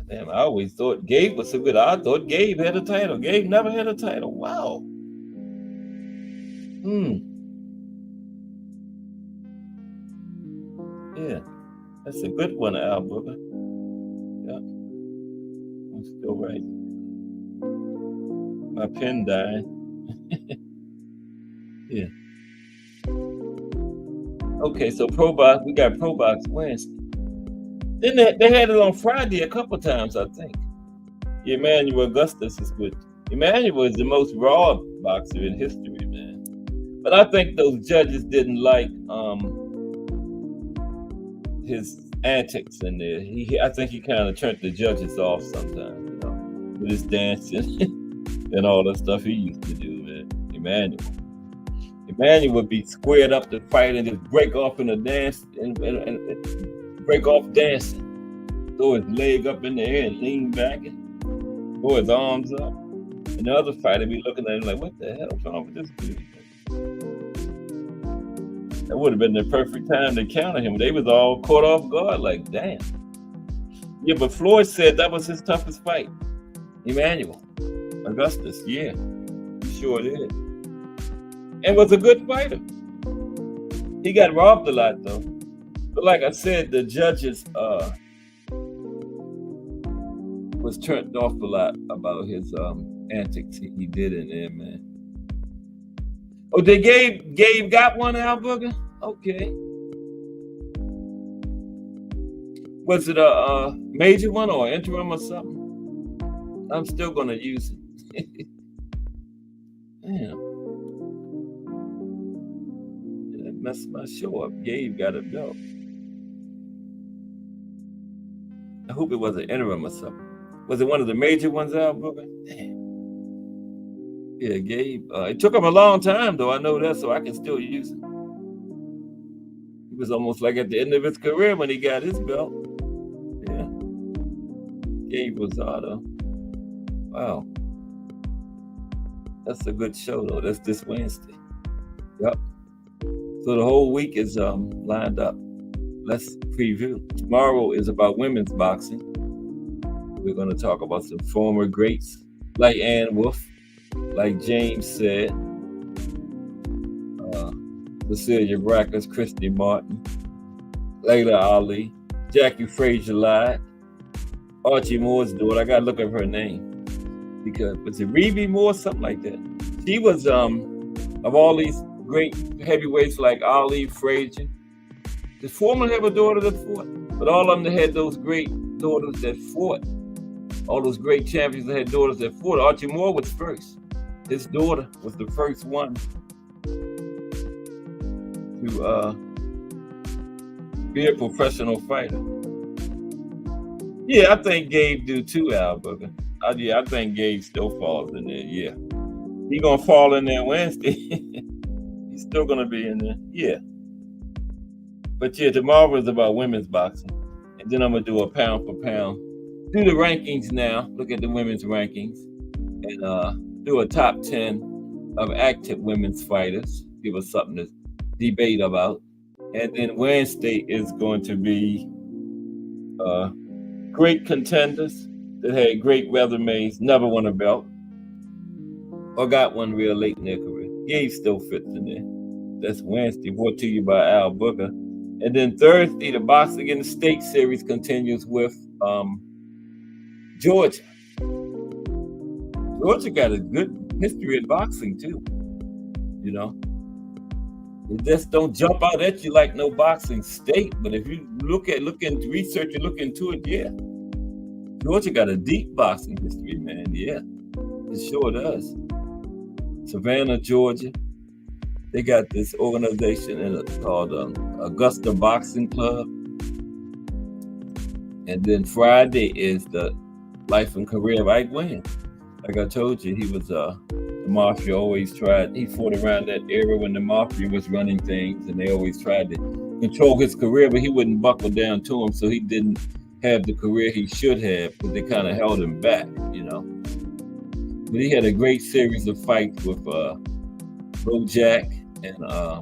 Speaker 1: Damn, I always thought Gabe was so good. I thought Gabe had a title. Gabe never had a title. Wow. Yeah. That's a good one, Al Booker. Yeah. I'm still right. My pen died. Yeah. Okay, so Pro Box, we got Pro Box Wednesday. Then they had it on Friday a couple times, I think. Yeah, Emmanuel Augustus is good. Emmanuel is the most raw boxer in history, man. But I think those judges didn't like his antics in there. I think he kind of turned the judges off sometimes, with his dancing and all the stuff he used to do, man. Emmanuel would be squared up to fight and just break off in a dance and break off dancing. Throw his leg up in the air and lean back and throw his arms up. And the other fighter be looking at him like, what the hell is wrong with this dude? That would have been the perfect time to counter him. They was all caught off guard, like, damn. Yeah, but Floyd said that was his toughest fight. Emmanuel Augustus, yeah. He sure did. And was a good fighter. He got robbed a lot, though. But like I said, the judges was turned off a lot about his antics he did in there, man. Oh, they Gabe got one, Al Booker? Okay. Was it a major one or interim or something? I'm still gonna use it. Damn. That messed my show up. Gabe got a belt. I hope it was an interim or something. Was it one of the major ones, Al Booker? Damn. Yeah, Gabe. It took him a long time, though. I know that, so I can still use it. He was almost like at the end of his career when he got his belt. Yeah. Gabe Rosado. Wow. That's a good show, though. That's this Wednesday. Yep. So the whole week is lined up. Let's preview. Tomorrow is about women's boxing. We're going to talk about some former greats like Ann Wolf, like James said. Cecilia Brackers, Christy Martin, Layla Ali, Jackie Frazier lied, Archie Moore's daughter. I gotta look up her name because was it Reby Moore, something like that. She was of all these great heavyweights like Ali, Frazier. Did Foreman have a daughter that fought? But all of them that had those great daughters that fought. All those great champions that had daughters that fought. Archie Moore was first. His daughter was the first one to be a professional fighter. Yeah, I think Gabe do too, Al Booker. Yeah, I think Gabe still falls in there. Yeah, he gonna fall in there Wednesday. He's still gonna be in there. Yeah, but yeah, tomorrow is about women's boxing, and then I'm gonna do a pound for pound. Do the rankings now. Look at the women's rankings, and do a top 10 of active women's fighters. Give us something to debate about, and then Wednesday is going to be great contenders that had great resumes, never won a belt, or got one real late in their career. Gabe still fits in there. That's Wednesday, brought to you by Al Booker. And then Thursday, the Boxing in the State Series continues with Georgia. Georgia got a good history in boxing, too. You know, it just don't jump out at you like no boxing state. But if you look into research and look into it, yeah. Georgia got a deep boxing history, man. Yeah, it sure does. Savannah, Georgia. They got this organization called Augusta Boxing Club. And then Friday is the life and career of Ike Williams. Like I told you, he was the Mafia always tried. He fought around that era when the Mafia was running things, and they always tried to control his career, but he wouldn't buckle down to them, so he didn't have the career he should have, because they kind of held him back, you know. But he had a great series of fights with Bo Jack and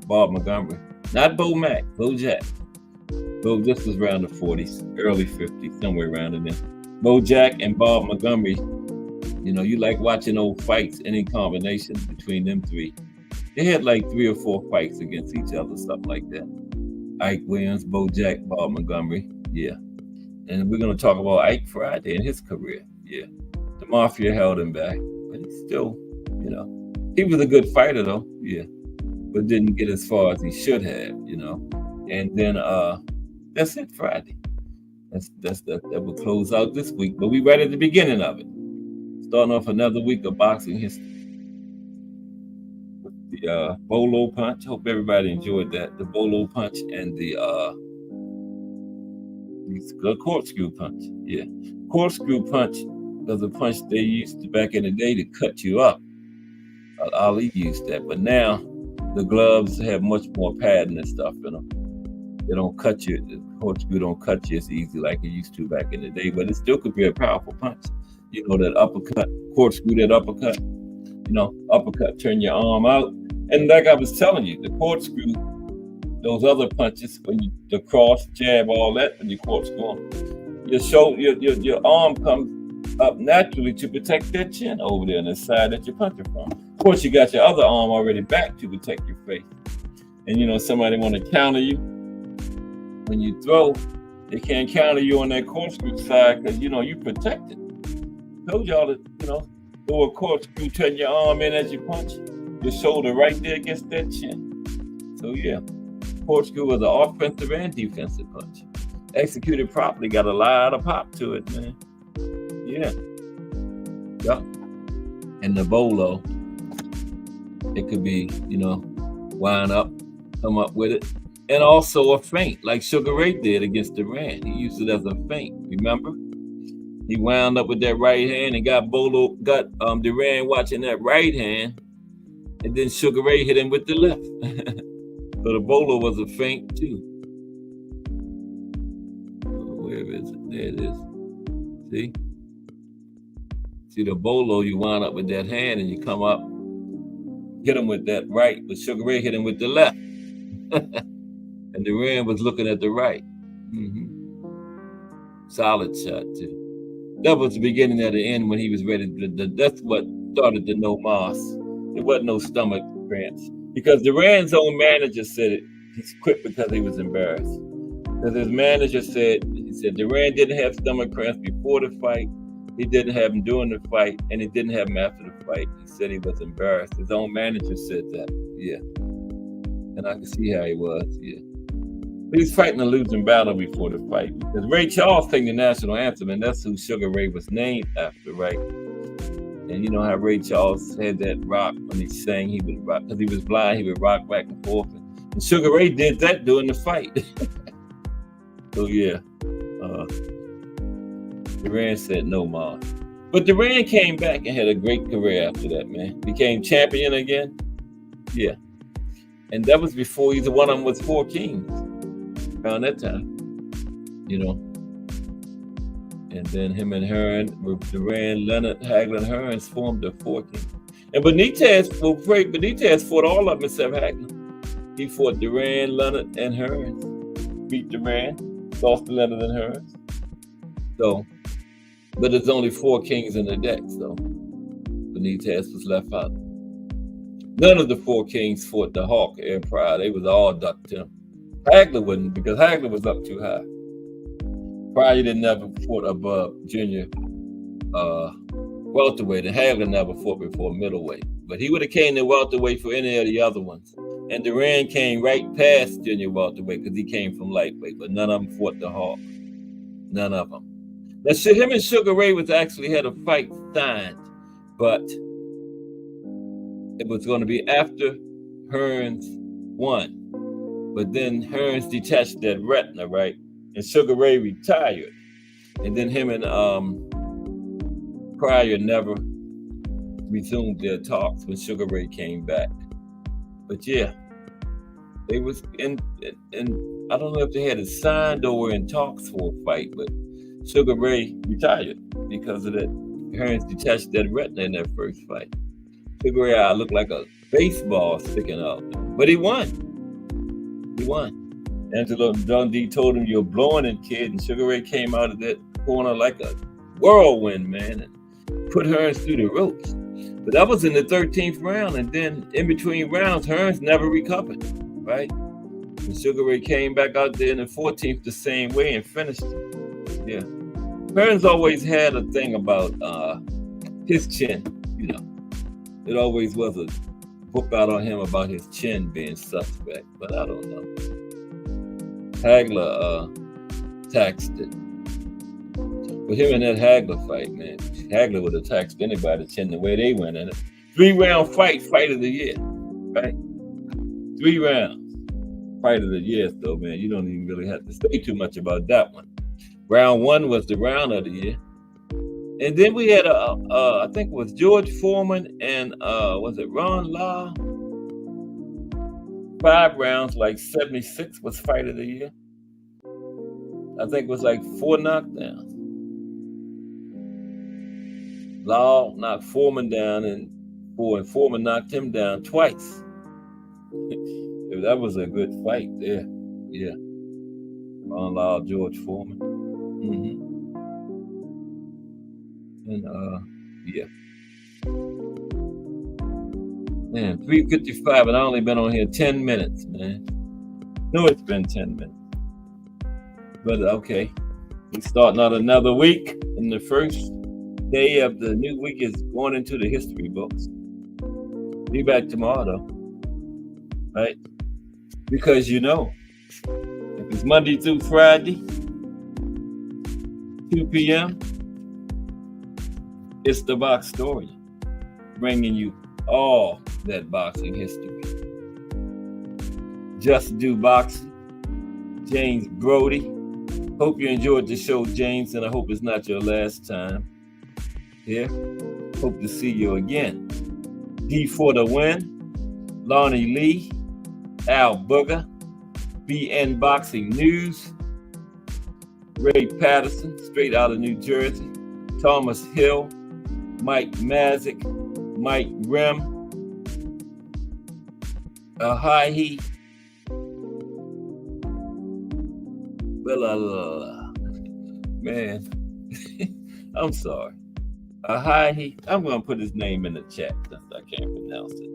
Speaker 1: Bob Montgomery. Not Bo Mack, Bo Jack. Bo, this was around the 40s, early 50s, somewhere around in there. Bo Jack and Bob Montgomery. You know, you like watching old fights, any combination between them three. They had like 3 or 4 fights against each other, something like that. Ike Williams, Bo Jack, Bob Montgomery, yeah. And we're going to talk about Ike Friday and his career, yeah. The Mafia held him back, but he still, you know, he was a good fighter though, yeah. But didn't get as far as he should have, you know. And then that's it, Friday. That will close out this week, but we right at the beginning of it. Starting off another week of boxing history. With the Bolo punch. Hope everybody enjoyed that. The Bolo punch and the corkscrew punch. Yeah. Corkscrew punch was a punch they used to back in the day to cut you up. Ali used that, but now the gloves have much more padding and stuff in them. They don't cut you. The corkscrew don't cut you as easy like it used to back in the day, but it still could be a powerful punch. You know, that uppercut, corkscrew, that uppercut, you know, uppercut, turn your arm out. And like I was telling you, the corkscrew, those other punches, when you, the cross, jab, all that, when you corkscrew them, your arm comes up naturally to protect that chin over there on the side that you're punching from. Of course, you got your other arm already back to protect your face. And, you know, somebody want to counter you. When you throw, they can't counter you on that corkscrew side because, you know, you protected. Told y'all to, you know, throw a corkscrew, turn your arm in as you punch, your shoulder right there against that chin. So yeah, corkscrew was an offensive and defensive punch. Executed properly, got a lot of pop to it, man. Yeah. Yep. And the Bolo, it could be, you know, wind up, come up with it. And also a feint, like Sugar Ray did against Duran. He used it as a feint, remember? He wound up with that right hand and got Duran watching that right hand, and then Sugar Ray hit him with the left. So the Bolo was a feint too. Where is it? There it is. See the Bolo, you wind up with that hand and you come up, hit him with that right, but Sugar Ray hit him with the left. And Duran was looking at the right. Solid shot too. That was the beginning of the end when he was ready. That's what started the no mas. There wasn't no stomach cramps. because Duran's own manager said it. He quit because he was embarrassed. Because his manager said, he said Duran didn't have stomach cramps before the fight, he didn't have them during the fight, and he didn't have them after the fight. He said he was embarrassed. His own manager said that. Yeah. And I can see how he was. Yeah. But he's fighting a losing battle before the fight. Because Ray Charles sang the national anthem, and that's who Sugar Ray was named after, right? And you know how Ray Charles had that rock when he sang, he would rock, because he was blind, he would rock back and forth. And Sugar Ray did that during the fight. So yeah, Duran said no, Mom. But Duran came back and had a great career after that, man. Became champion again. Yeah. And that was before either one of them was Four Kings. Around that time. You know. And then him and Hearn, Duran, Leonard, Hagler, and Hearns formed the Four Kings. And Benitez fought all of them except Hagler. He fought Duran, Leonard, and Hearns. Beat Duran, lost to Leonard and Hearns. So, but there's only Four Kings in the deck, so Benitez was left out. None of the Four Kings fought the Hawk and Pryor. They was all ducked him. Hagler wouldn't, because Hagler was up too high. Pryor didn't never fought above junior welterweight, and Hagler never fought before middleweight. But he would have came to welterweight for any of the other ones. And Duran came right past junior welterweight because he came from lightweight, but none of them fought the Hawk. None of them. Now, him and Sugar Ray was actually had a fight signed, but it was going to be after Hearns won. But then Hearns detached that retina, right? And Sugar Ray retired. And then him and Pryor never resumed their talks when Sugar Ray came back. But yeah, they was in I don't know if they had it signed or were in talks for a fight, but Sugar Ray retired because of that. Hearns detached that retina in that first fight. Sugar Ray looked like a baseball sticking out. But he won. He won. Angelo Dundee told him, "You're blowing it, kid." And Sugar Ray came out of that corner like a whirlwind, man, and put Hearns through the ropes. But that was in the 13th round. And then in between rounds, Hearns never recovered, right? And Sugar Ray came back out there in the 14th the same way and finished it. Yeah. Hearns always had a thing about his chin, you know. It always was a book out on him about his chin being suspect, but I don't know. Hagler taxed it. But him and that Hagler fight, man, Hagler would have taxed anybody's chin the way they went in it. 3-round fight of the year, right? 3 rounds. Fight of the year, though, man. You don't even really have to say too much about that one. Round 1 was the round of the year. And then we had, I think it was George Foreman and, was it Ron Law? 5 rounds, like 76 was fight of the year. I think it was like 4 knockdowns. Law knocked Foreman down and Foreman knocked him down twice. That was a good fight there. Yeah. Ron Law, George Foreman. Mm-hmm. And yeah. Man, 3:55, and I only been on here 10 minutes, man. No, it's been 10 minutes. But okay. We're starting out another week, and the first day of the new week is going into the history books. Be back tomorrow, though. Right? Because you know, if it's Monday through Friday, 2 p.m., it's the Box Story, bringing you all that boxing history. Just Do Boxing, James Brody. Hope you enjoyed the show, James, and I hope it's not your last time here. Hope to see you again. D for the Win, Lonnie Lee, Al Booger, BN Boxing News, Ray Patterson, straight out of New Jersey, Thomas Hill, Mike Mazik, Mike Rim, Ahahi, man, I'm sorry. Ahahi, I'm going to put his name in the chat since I can't pronounce it.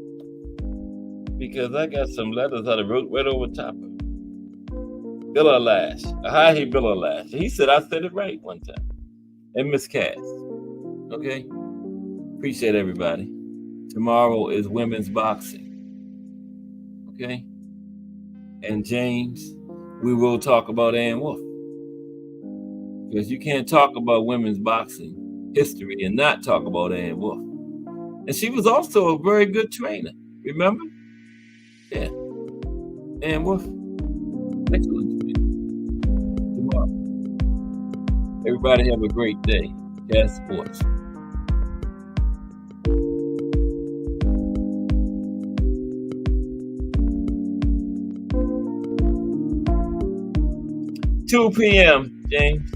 Speaker 1: because I got some letters that I wrote right over top of it. Bill Lash. Hi, he Bill Lash. He said I said it right one time. And Miss Cass. Okay? Appreciate everybody. Tomorrow is women's boxing. Okay? And James, we will talk about Ann Wolf. Because you can't talk about women's boxing history and not talk about Ann Wolf. And she was also a very good trainer. Remember? Yeah. Ann Wolf. Excellent trainer. Tomorrow. Everybody have a great day. Cass Sports. $2 p.m., James.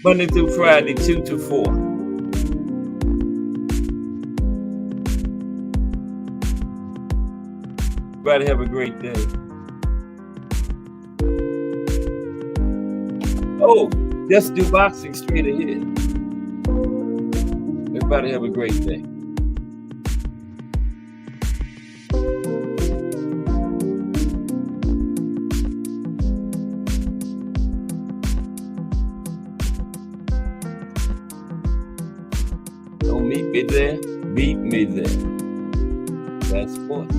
Speaker 1: Monday through Friday, 2 to 4. Everybody have a great day. Oh, just do boxing straight ahead. Everybody have a great day. Don't meet me there, beat me there. That's sports.